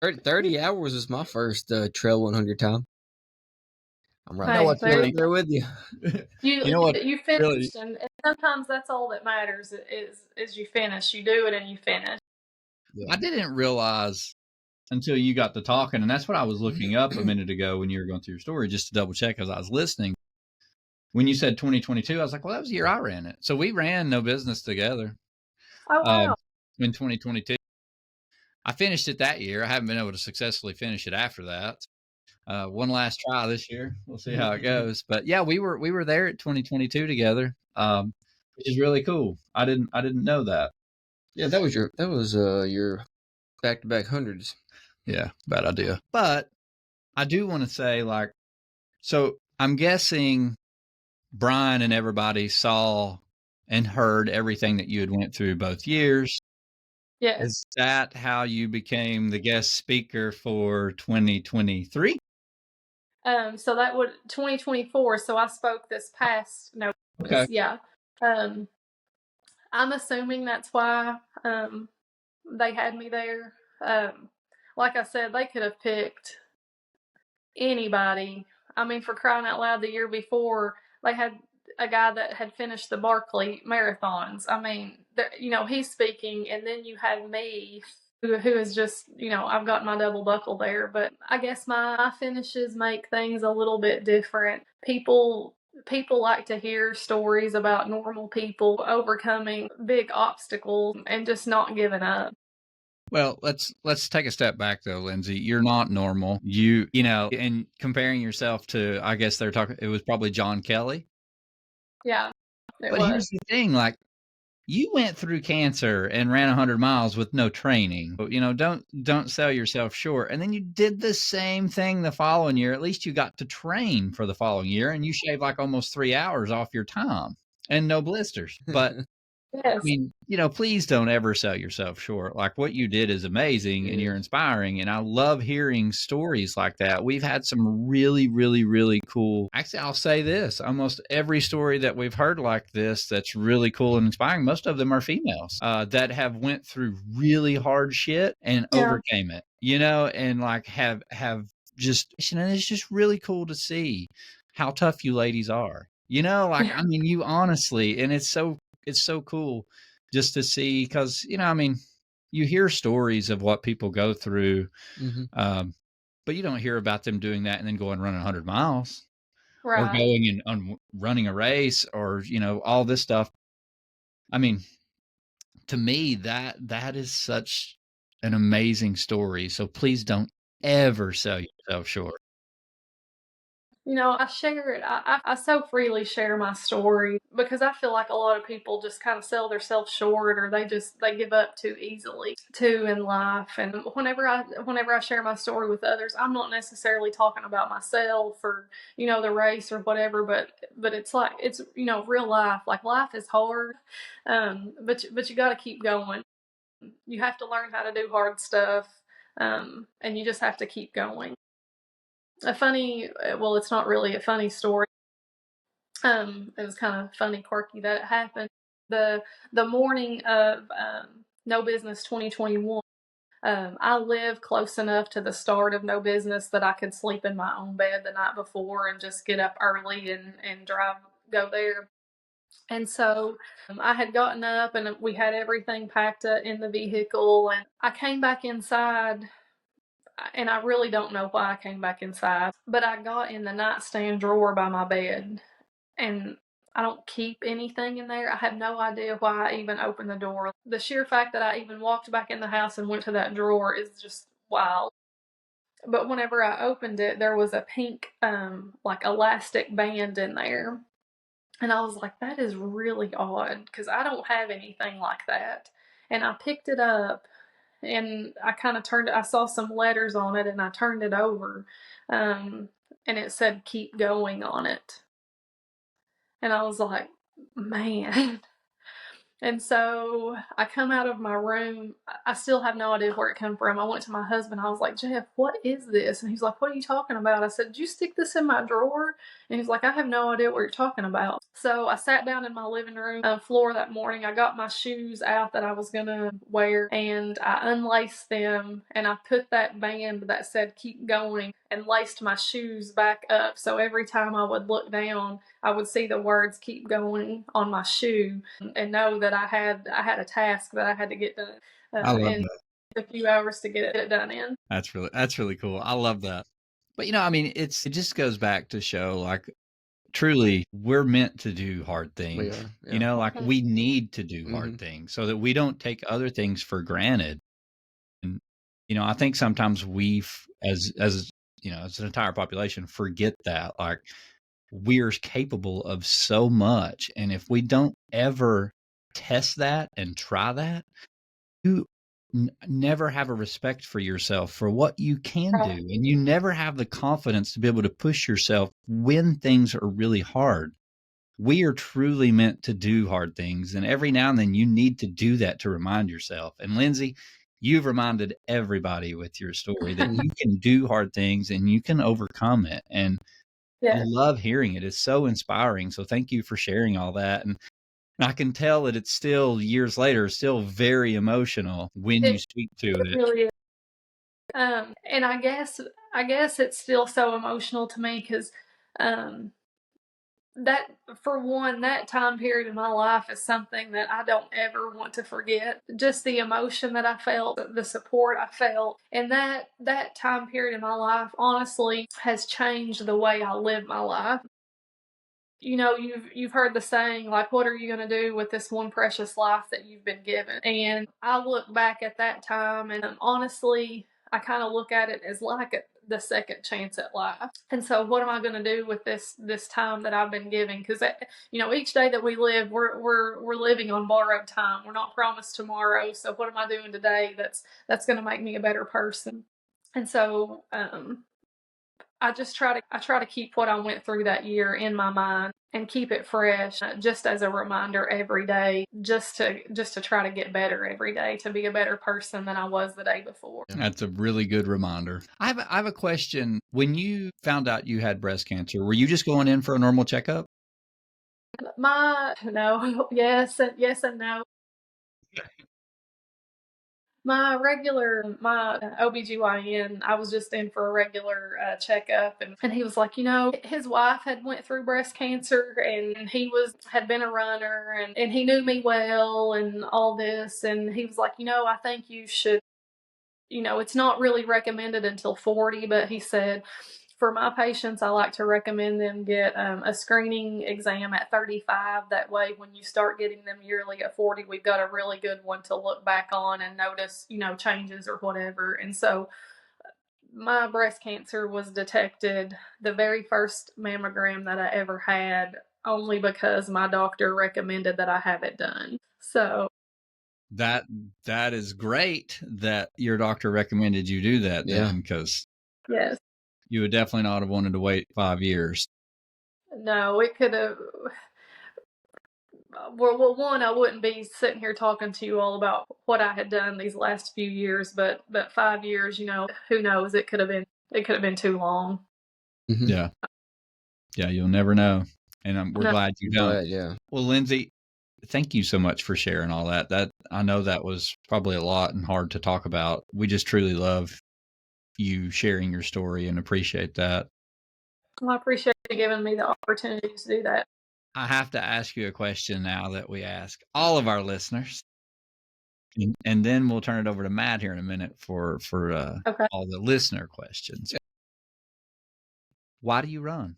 30 hours was my first trail 100 time. I'm right there with you. You know what? You finished, and sometimes that's all that matters is you finish. You do it and you finish. Yeah. I didn't realize until you got to talking, and that's what I was looking up a minute ago when you were going through your story, just to double check as I was listening. When you said 2022, I was like, well, that was the year I ran it. So we ran No Business together. Oh, wow. In 2022. I finished it that year. I haven't been able to successfully finish it after that. One last try this year. We'll see how it goes. But yeah, we were there at 2022 together, which is really cool. I didn't know that. Yeah, that was your back-to-back hundreds. Yeah, bad idea. But I do want to say, like, so I'm guessing Brian and everybody saw and heard everything that you had went through both years. Yes. Is that how you became the guest speaker for 2023? So that would 2024. So I spoke this past Okay. Yeah. I'm assuming that's why they had me there. Like I said, they could have picked anybody. I mean, for crying out loud, the year before they had a guy that had finished the Barkley marathons. I mean, he's speaking, and then you had me, who is just, I've got my double buckle there. But I guess my finishes make things a little bit different. People like to hear stories about normal people overcoming big obstacles and just not giving up. Well, let's take a step back though, Lindsey. You're not normal. You know, and comparing yourself to, I guess it was probably John Kelly. Yeah, but here's the thing, like, you went through cancer and ran 100 miles with no training. Don't sell yourself short. And then you did the same thing the following year. At least you got to train for the following year, and you shaved like almost 3 hours off your time and no blisters. But yes. I mean, please don't ever sell yourself short. Like, what you did is amazing and you're inspiring. And I love hearing stories like that. We've had some really, really, really cool. Actually, I'll say this. Almost every story that we've heard like this that's really cool and inspiring, most of them are females that have went through really hard shit and overcame it, and like have just, and it's just really cool to see how tough you ladies are. I mean, you honestly, and it's so cool just to see, because you hear stories of what people go through, but you don't hear about them doing that and then going running 100 miles, right, or going and running a race, or all this stuff. I mean, to me, that is such an amazing story. So please don't ever sell yourself short. I share it. I so freely share my story because I feel like a lot of people just kind of sell themselves short, or they give up too easily too in life. And whenever I share my story with others, I'm not necessarily talking about myself or the race or whatever, but it's like it's real life. Like, life is hard, but you got to keep going. You have to learn how to do hard stuff, and you just have to keep going. It's not really a funny story. It was kind of funny, quirky that it happened. The morning of No Business 2021, I live close enough to the start of No Business that I could sleep in my own bed the night before and just get up early and go there. And so I had gotten up and we had everything packed up in the vehicle, and I came back inside, and I really don't know why I came back inside, but I got in the nightstand drawer by my bed, and I don't keep anything in there. I have no idea why I even opened the door. The sheer fact that I even walked back in the house and went to that drawer is just wild. But whenever I opened it, there was a pink, like elastic band in there. And I was like, that is really odd because I don't have anything like that. And I picked it up and I kind of turned it, I saw some letters on it and I turned it over. And it said, keep going on it. And I was like, man. And so I come out of my room. I still have no idea where it came from. I went to my husband. I was like, Jeff, what is this? And he's like, what are you talking about? I said, did you stick this in my drawer? And he's like, I have no idea what you're talking about. So I sat down in my living room floor that morning. I got my shoes out that I was going to wear, and I unlaced them, and I put that band that said keep going and laced my shoes back up. So every time I would look down, I would see the words keep going on my shoe and know that I had a task that I had to get done in a few hours to get it done in. That's really cool. I love that. But I mean, it just goes back to show, like, truly we're meant to do hard things. We are, yeah. Like we need to do hard things so that we don't take other things for granted. And I think sometimes we, as an entire population, forget that, like, we're capable of so much. And if we don't ever test that and try that, you never have a respect for yourself for what you can do. And you never have the confidence to be able to push yourself when things are really hard. We are truly meant to do hard things. And every now and then you need to do that to remind yourself. And Lindsey, you've reminded everybody with your story that you can do hard things and you can overcome it. And I love hearing it. It's so inspiring. So thank you for sharing all that. And I can tell that it's still years later, still very emotional when you speak to it. Really is. And I guess it's still so emotional to me because that, for one, that time period in my life is something that I don't ever want to forget. Just the emotion that I felt, the support I felt, and that time period in my life honestly has changed the way I live my life. You've heard the saying, like, what are you going to do with this one precious life that you've been given? And I look back at that time, and honestly, I kind of look at it as like the second chance at life. And so what am I going to do with this time that I've been given? Because each day that we live, we're living on borrowed time. We're not promised tomorrow. So what am I doing today that's going to make me a better person? And so I try to keep what I went through that year in my mind and keep it fresh, just as a reminder every day, just to try to get better every day, to be a better person than I was the day before. That's a really good reminder. I have a question. When you found out you had breast cancer, were you just going in for a normal checkup? Yes and no. My OBGYN, I was just in for a regular checkup, and he was like, his wife had went through breast cancer, and he had been a runner, and he knew me well and all this, and he was like, I think you should, it's not really recommended until 40, but he said, for my patients, I like to recommend them get a screening exam at 35. That way, when you start getting them yearly at 40, we've got a really good one to look back on and notice, changes or whatever. And so my breast cancer was detected the very first mammogram that I ever had, only because my doctor recommended that I have it done. So that is great that your doctor recommended you do that then, because yes. You would definitely not have wanted to wait 5 years. No, it could have. Well, one, I wouldn't be sitting here talking to you all about what I had done these last few years, but 5 years, who knows? It could have been too long. Mm-hmm. Yeah, you'll never know, and we're glad you don't. Yeah. Well, Lindsey, thank you so much for sharing all that. That, I know that was probably a lot and hard to talk about. We just truly love you sharing your story and appreciate that. Well, I appreciate you giving me the opportunity to do that. I have to ask you a question now that we ask all of our listeners, and then we'll turn it over to Matt here in a minute for Okay. all the listener questions. Why do you run?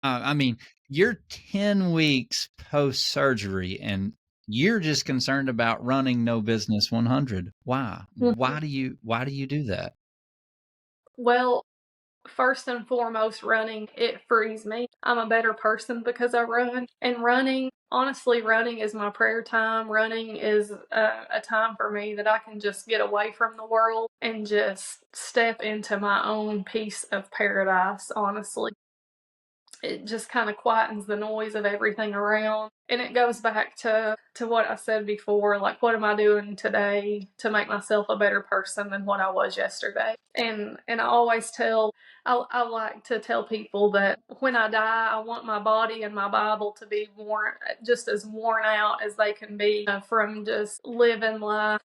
I mean, you're 10 weeks post surgery, and you're just concerned about running No Business 100. Why? Why do you do that? Well, first and foremost, running, it frees me. I'm a better person because I run. And running, honestly, running is my prayer time. Running is a time for me that I can just get away from the world and just step into my own piece of paradise, honestly. It just kind of quietens the noise of everything around. And it goes back to what I said before, like, what am I doing today to make myself a better person than what I was yesterday? And I always I like to tell people that when I die, I want my body and my Bible to be just as worn out as they can be from just living life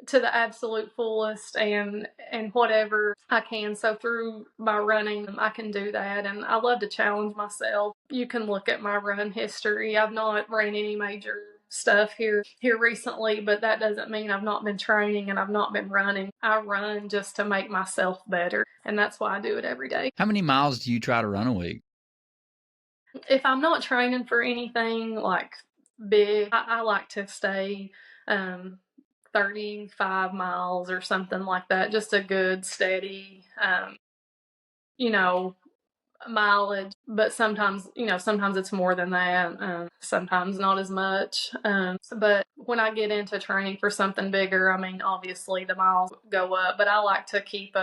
to the absolute fullest and whatever I can. So through my running, I can do that, and I love to challenge myself. You can look at my run history. I've not ran any major stuff here recently, but that doesn't mean I've not been training and I've not been running. I run just to make myself better, and that's why I do it every day. How many miles do you try to run a week? If I'm not training for anything like big, I like to stay 35 miles or something like that. Just a good, steady, mileage. But sometimes, sometimes it's more than that. Sometimes not as much. But when I get into training for something bigger, I mean, obviously the miles go up. But I like to keep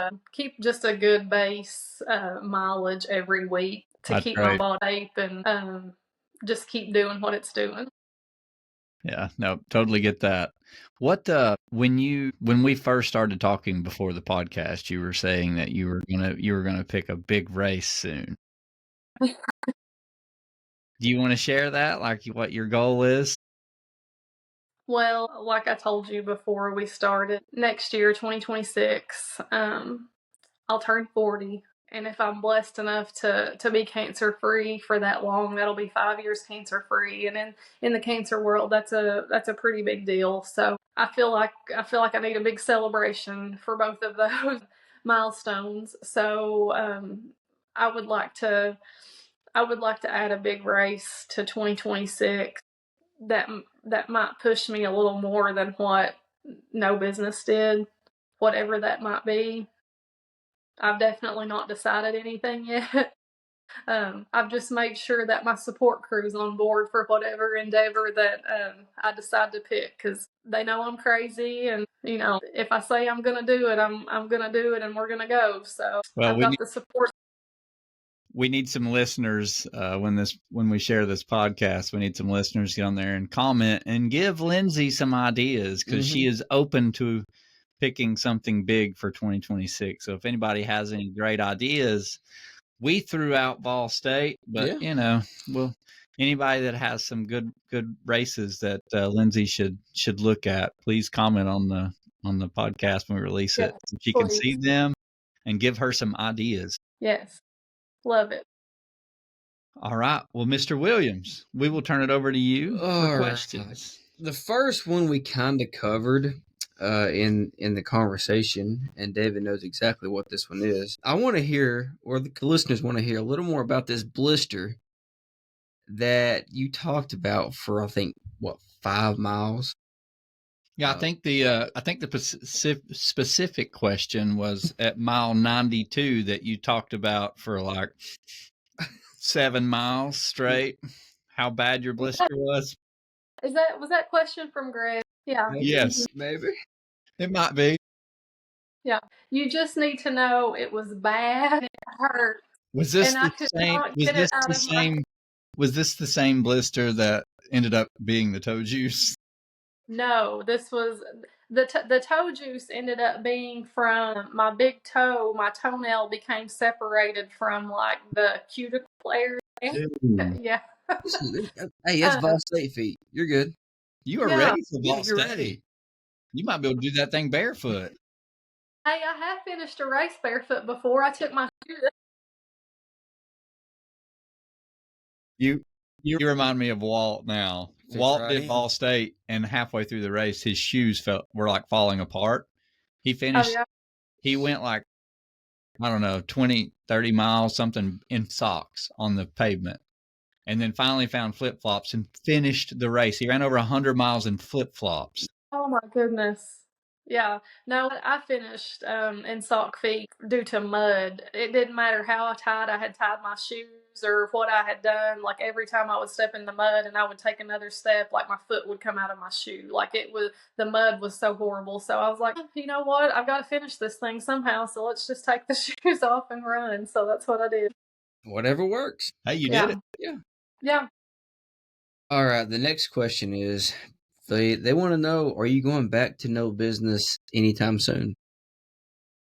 just a good base mileage every week to keep my body safe and just keep doing what it's doing. Yeah, no, totally get that. What when we first started talking before the podcast, you were saying that you were gonna pick a big race soon. Do you want to share that, like what your goal is? Well, like I told you before we started, next year, 2026, I'll turn 40. And if I'm blessed enough to be cancer free for that long, that'll be 5 years cancer free. And in the cancer world, that's a pretty big deal. So I feel like I need a big celebration for both of those milestones. So I would like to add a big race to 2026 that might push me a little more than what No Business did, whatever that might be. I've definitely not decided anything yet. I've just made sure that my support crew's on board for whatever endeavor that I decide to pick, because they know I'm crazy, and if I say I'm gonna do it, I'm gonna do it, and we're gonna go. So I've got the support. We need some listeners when we share this podcast. We need some listeners to get on there and comment and give Lindsey some ideas, because she is open to picking something big for 2026. So if anybody has any great ideas, we threw out Ball State, but anybody that has some good races that Lindsey should look at, please comment on the podcast when we release it, so she can see them and give her some ideas. Yes, love it. All right. Well, Mr. Williams, we will turn it over to you for questions. The first one we kind of covered in the conversation, and David knows exactly what this one is. I want to hear, or the listeners want to hear, a little more about this blister that you talked about for, I think, 5 miles. Yeah, I think the specific question was at mile 92 that you talked about for like 7 miles straight. How bad your blister was? Was that question from Greg? Yeah. Yes, maybe. It might be. Yeah, you just need to know it was bad. It hurt. Was this the same? Was this the same blister that ended up being the toe juice? No, this was the toe juice ended up being from my big toe. My toenail became separated from like the cuticle area. Yeah. Hey, that's Ball State feet. You're good. You are ready for Ball State. Ready. You might be able to do that thing barefoot. Hey, I have finished a race barefoot before. I took my shoes. You remind me of Walt now. Fits Walt right did in. Ball State, and halfway through the race, his shoes were like falling apart. He finished, he went like, I don't know, 20, 30 miles, something in socks on the pavement. And then finally found flip-flops and finished the race. He ran over 100 miles in flip-flops. Oh my goodness. Yeah. No, I finished in sock feet due to mud. It didn't matter how tight I had tied my shoes or what I had done. Like every time I would step in the mud and I would take another step, like my foot would come out of my shoe. Like the mud was so horrible. So I was like, you know what? I've got to finish this thing somehow. So let's just take the shoes off and run. So that's what I did. Whatever works. Hey, you did it. Yeah. Yeah. All right. The next question is, they want to know, are you going back to no business anytime soon?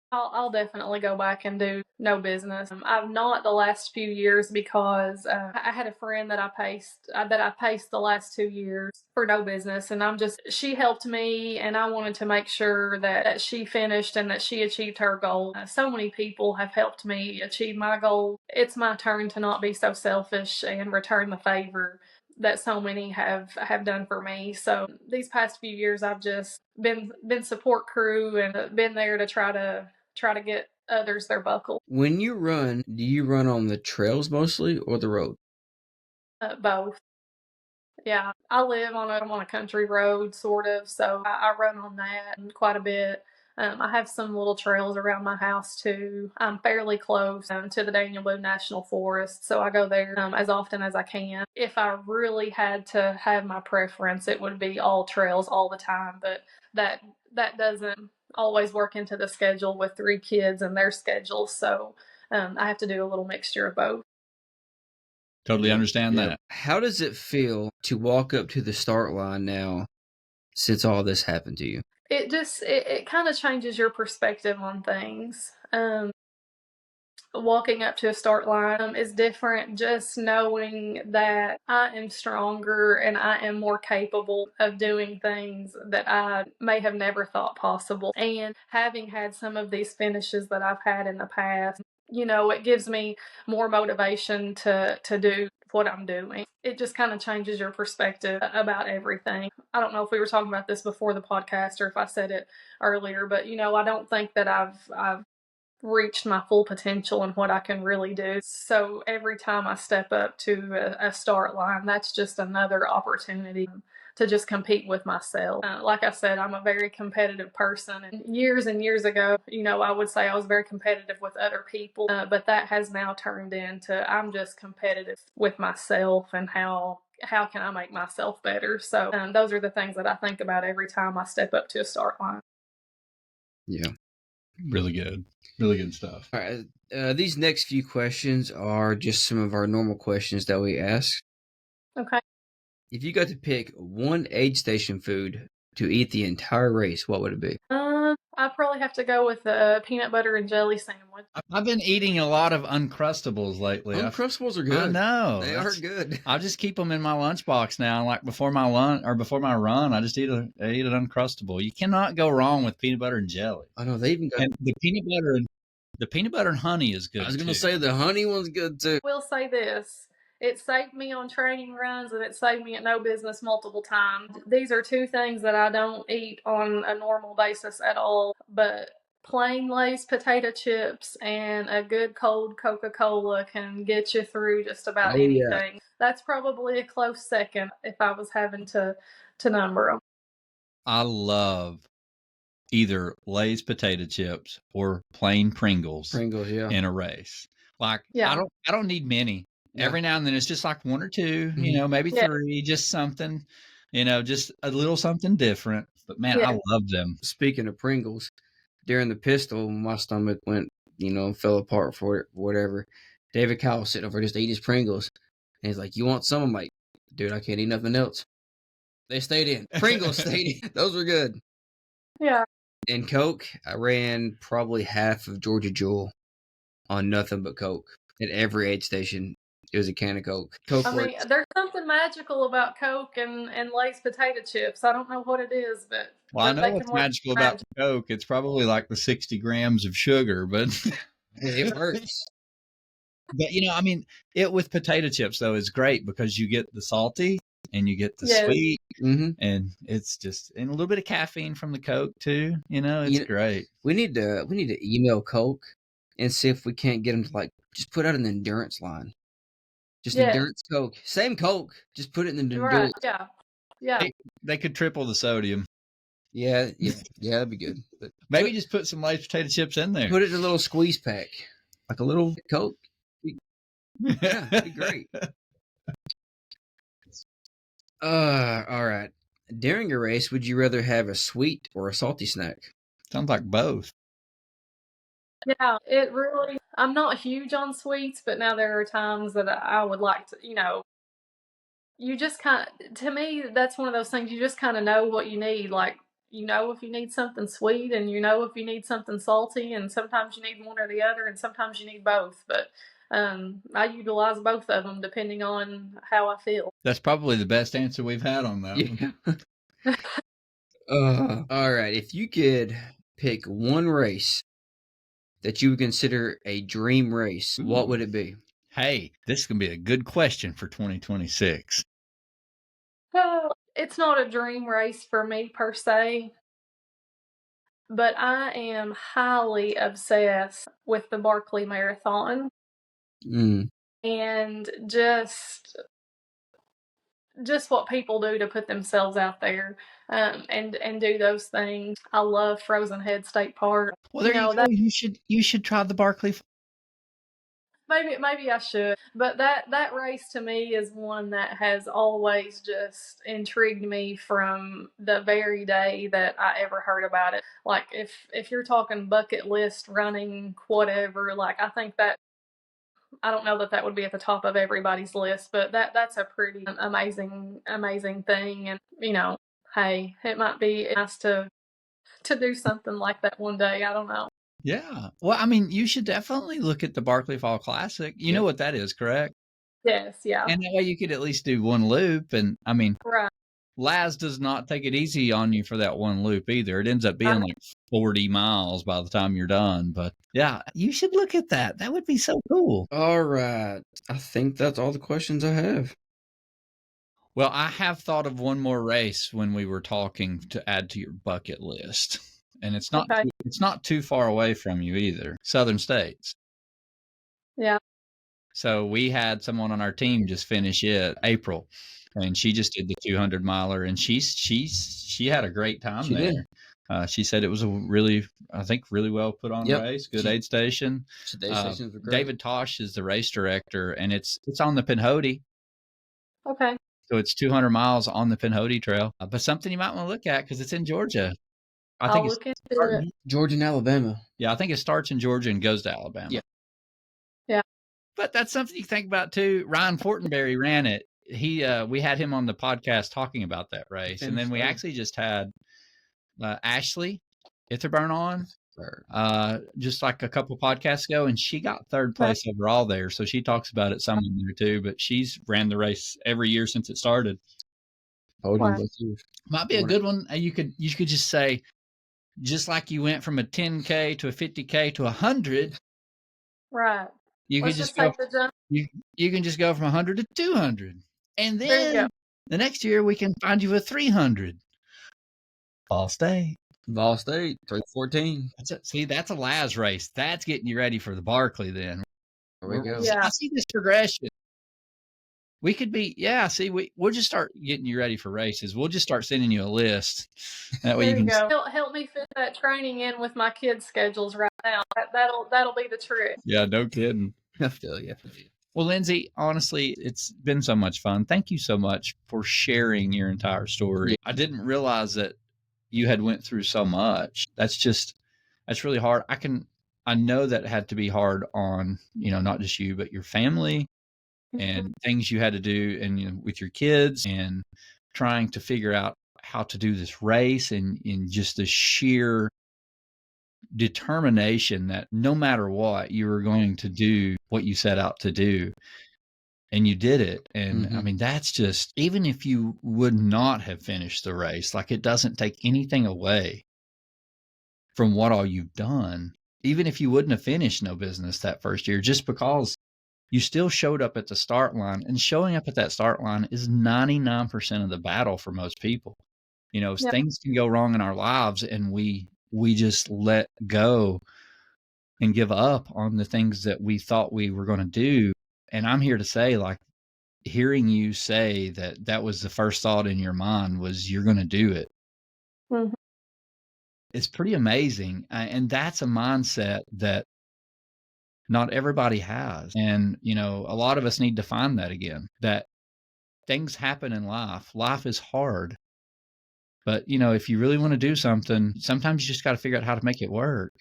I'll definitely go back and do no business. I've not the last few years because I had a friend that I paced the last 2 years for no business, and she helped me, and I wanted to make sure that she finished and that she achieved her goal. So many people have helped me achieve my goal. It's my turn to not be so selfish and return the favor that so many have done for me. So these past few years, I've just been support crew and been there to try to get others their buckle. When you run, do you run on the trails mostly or the road? Both. Yeah, I live on a country road, sort of, so I run on that quite a bit. I have some little trails around my house too. I'm fairly close to the Daniel Boone National Forest, so I go there as often as I can. If I really had to have my preference, it would be all trails all the time, but that doesn't always work into the schedule with 3 kids and their schedules, so I have to do a little mixture of both. Totally understand that. How does it feel to walk up to the start line now since all this happened to you? It kind of changes your perspective on things. Walking up to a start line is different, just knowing that I am stronger and I am more capable of doing things that I may have never thought possible. And having had some of these finishes that I've had in the past, it gives me more motivation to do what I'm doing. It just kind of changes your perspective about everything. I don't know if we were talking about this before the podcast or if I said it earlier, but I don't think that I've reached my full potential and what I can really do. So every time I step up to a start line, that's just another opportunity to just compete with myself. Like I said, I'm a very competitive person. And years ago, I would say I was very competitive with other people, but that has now turned into I'm just competitive with myself and how can I make myself better. So those are the things that I think about every time I step up to a start line. Yeah. Really good stuff. All right. These next few questions are just some of our normal questions that we ask. Okay. If you got to pick one aid station food to eat the entire race, what would it be? I'd probably have to go with a peanut butter and jelly sandwich. I've been eating a lot of Uncrustables lately. Uncrustables are good. I know. They are good. I just keep them in my lunchbox now. Like before my run, I just eat an Uncrustable. You cannot go wrong with peanut butter and jelly. I know they even got the peanut butter and honey is good. I was going to say the honey one's good too. We'll say this. It saved me on training runs and it saved me at no business multiple times. These are 2 things that I don't eat on a normal basis at all, but plain Lay's potato chips and a good cold Coca-Cola can get you through just about anything. Yeah. That's probably a close second if I was having to number them. I love either Lay's potato chips or plain Pringles. Yeah. In a race. Like I don't need many. Yeah. Every now and then it's just like 1 or 2, maybe 3, just something, just a little something different. But man, I love them. Speaking of Pringles, during the pistol, my stomach went, fell apart for it, whatever. David Kyle was sitting over just eating his Pringles. And he's like, "You want some?" I'm like, "Dude, I can't eat nothing else." They stayed in. Pringles stayed in. Those were good. Yeah. And Coke, I ran probably half of Georgia Jewel on nothing but Coke. At every aid station, it was a can of Coke. There's something magical about Coke and Lay's potato chips. I don't know what it is, but... Well, I know what's magical about Coke. It's probably like the 60 grams of sugar, but... It works. But I mean, it with potato chips though is great because you get the salty and you get the Yes. sweet, Mm-hmm. and it's just and a little bit of caffeine from the Coke too. It's great. We need to email Coke and see if we can't get them to like just put out an endurance line. Just endurance Coke. Same Coke. Just put it in the endurance. Right. Yeah. They could triple the sodium. Yeah, that'd be good. But maybe just put some Lay's potato chips in there. Put it in a little squeeze pack, like a little Coke. Yeah, that'd be great. All right. During a race, would you rather have a sweet or a salty snack? Sounds like both. Yeah, it really. I'm not huge on sweets, but now there are times that I would like to. You just to me, that's one of those things. You just kind of know what you need. Like if you need something sweet, and if you need something salty, and sometimes you need one or the other, and sometimes you need both. But I utilize both of them depending on how I feel. That's probably the best answer we've had on that. Yeah. All right. If you could pick one race that you would consider a dream race, what would it be? Hey, this can be a good question for 2026. Well, it's not a dream race for me per se, but I am highly obsessed with the Barkley Marathon. And just what people do to put themselves out there and do those things. I love Frozen Head State Park. Well, there you go. You should try the Barkley. Maybe I should, but that race to me is one that has always just intrigued me from the very day that I ever heard about it. Like if you're talking bucket list running, whatever, like I think that I don't know that would be at the top of everybody's list, but that's a pretty amazing thing. And hey, it might be nice to do something like that one day. I don't know. Yeah. Well, I mean, you should definitely look at the Barkley Fall Classic. You know what that is, correct? Yes, yeah. And that way you could at least do one loop. And I mean, right. Laz does not take it easy on you for that one loop either. It ends up being like 40 miles by the time you're done. But yeah, you should look at that. That would be so cool. All right. I think that's all the questions I have. Well, I have thought of one more race when we were talking to add to your bucket list. And it's not too far away from you either. Southern States. Yeah. So we had someone on our team just finish it, April, and she just did the 200 miler, and she had a great time there. She said it was a really well put on race. Good aid station. The aid stations were great. David Tosh is the race director, and it's on the Pinhoti. Okay. So it's 200 miles on the Pinhoti Trail, but something you might want to look at because it's in Georgia. I think it's Georgia and Alabama. Yeah, I think it starts in Georgia and goes to Alabama. Yeah. But that's something you think about too. Ryan Fortenberry ran it. We had him on the podcast talking about that race, and then we actually just had Ashley Itherburn on just like a couple podcasts ago, and she got third place overall there. So she talks about it some in there too. But she's ran the race every year since it started. Might be a good one. You could just say, just like you went from a 10K to a 50K to 100. Right. You can just go. You can just go from 100 to 200, and then the next year we can find you a 300. Ball State, 314. See, that's a Laz race. That's getting you ready for the Barkley. Then there we go. Yeah. I see this progression. We could be, we'll just start getting you ready for races. We'll just start sending you a list. That way there you can go. Help me fit that training in with my kids' schedules right now. That'll be the trick. Yeah, no kidding. I feel you. Well, Lindsey, honestly, it's been so much fun. Thank you so much for sharing your entire story. I didn't realize that you had went through so much. That's really hard. I know that had to be hard on, not just you, but your family. And things you had to do and with your kids and trying to figure out how to do this race and in just the sheer determination that no matter what, you were going to do what you set out to do. And you did it. And I mean, that's just, even if you would not have finished the race, like it doesn't take anything away from what all you've done. Even if you wouldn't have finished No Business that first year, just because you still showed up at the start line, and showing up at that start line is 99% of the battle for most people. Yeah. Things can go wrong in our lives, and we just let go and give up on the things that we thought we were going to do. And I'm here to say, like, hearing you say that that was the first thought in your mind was you're going to do it. Mhm. It's pretty amazing. And that's a mindset that not everybody has. And, a lot of us need to find that again, that things happen in life. Life is hard. But, if you really want to do something, sometimes you just got to figure out how to make it work.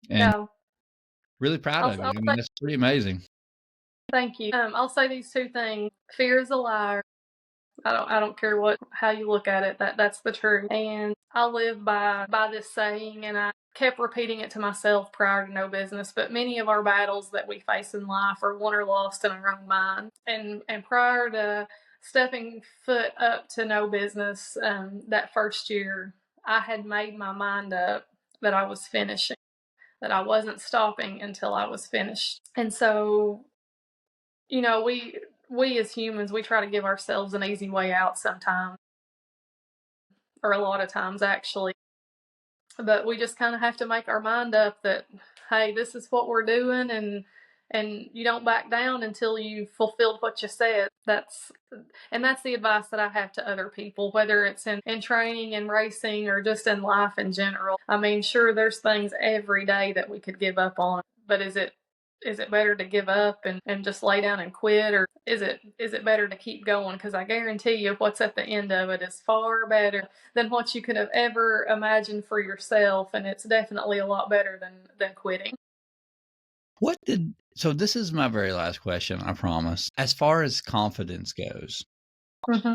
And Yeah. really proud of you. I mean, that's pretty amazing. Thank you. I'll say these two things. Fear is a liar. I don't care how you look at it. That's the truth. And I live by this saying, and I kept repeating it to myself prior to No Business. But many of our battles that we face in life are won or lost in our own mind. And prior to stepping foot up to No Business, that first year, I had made my mind up that I was finishing, that I wasn't stopping until I was finished. And so, we as humans, we try to give ourselves an easy way out sometimes, or a lot of times actually. But we just kind of have to make our mind up that, hey, this is what we're doing, and you don't back down until you've fulfilled what you said. That's the advice that I have to other people, whether it's in training and racing or just in life in general. I mean, sure, there's things every day that we could give up on, but is it better to give up and just lay down and quit, or is it better to keep going? Because I guarantee you what's at the end of it is far better than what you could have ever imagined for yourself, and it's definitely a lot better than quitting. So this is my very last question, I promise. As far as confidence goes,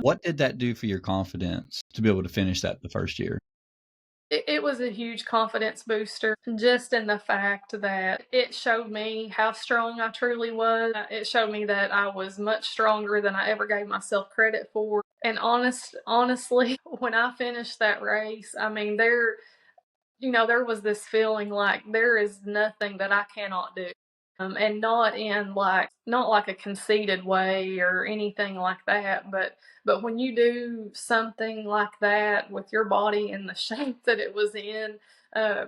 what did that do for your confidence to be able to finish that the first year? It was a huge confidence booster, just in the fact that it showed me how strong I truly was. It showed me that I was much stronger than I ever gave myself credit for. And honestly, when I finished that race, I mean, there was this feeling like there is nothing that I cannot do. And not in not like a conceited way or anything like that, but when you do something like that with your body in the shape that it was in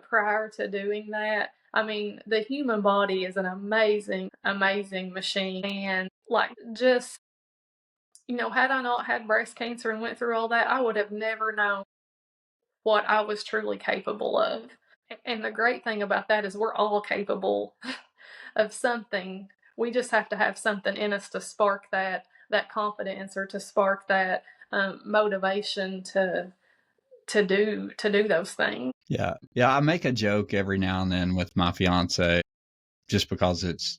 prior to doing that, I mean, the human body is an amazing, amazing machine. And just, had I not had breast cancer and went through all that, I would have never known what I was truly capable of. And the great thing about that is we're all capable of something. We just have to have something in us to spark that confidence, or to spark that motivation to do those things. Yeah. I make a joke every now and then with my fiance, just because it's,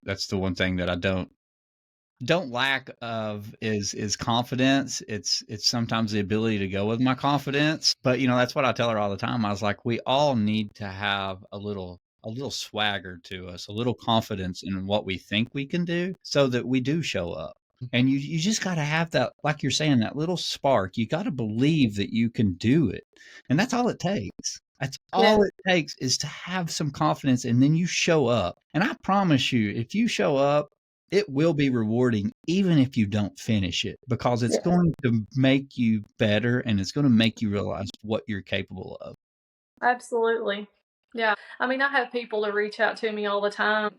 that's the one thing that I don't lack of is confidence. It's sometimes the ability to go with my confidence, but that's what I tell her all the time. I was like, we all need to have a little swagger to us, a little confidence in what we think we can do, so that we do show up. And you just got to have that, like you're saying, that little spark. You got to believe that you can do it, and that's all it takes. That's all it takes, is to have some confidence, and then you show up. And I promise you, if you show up, it will be rewarding, even if you don't finish it, because it's going to make you better, and it's going to make you realize what you're capable of. Absolutely. Yeah. I mean, I have people to reach out to me all the time,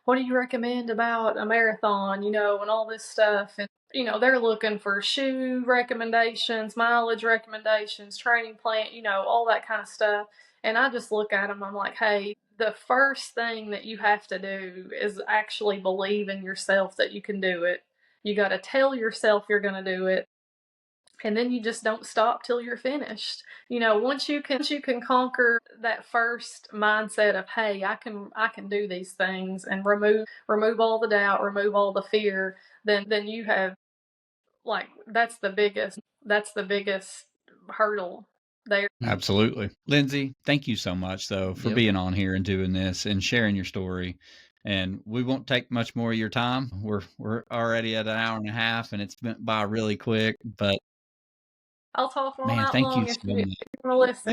what do you recommend about a marathon, and all this stuff. And, they're looking for shoe recommendations, mileage recommendations, training plan, all that kind of stuff. And I just look at them, I'm like, hey, the first thing that you have to do is actually believe in yourself that you can do it. You got to tell yourself you're going to do it. And then you just don't stop till you're finished. Once you can conquer that first mindset of, hey, I can do these things, and remove all the doubt, remove all the fear, then you have, that's the biggest hurdle there. Absolutely. Lindsey, thank you so much, though, for being on here and doing this and sharing your story. And we won't take much more of your time. We're already at an hour and a half, and it's went by really quick. But I'll talk all man, night thank long you if so you want to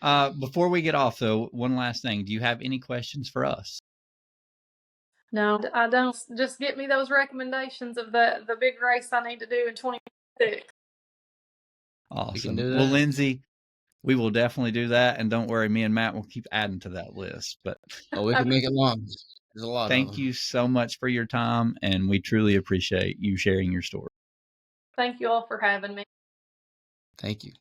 listen. Before we get off, though, one last thing. Do you have any questions for us? No, I don't. Just get me those recommendations of the big race I need to do in 2026. Awesome. Well, Lindsey, we will definitely do that. And don't worry, me and Matt will keep adding to that list. But we can make it long. There's a lot of them. Thank you so much for your time, and we truly appreciate you sharing your story. Thank you all for having me. Thank you.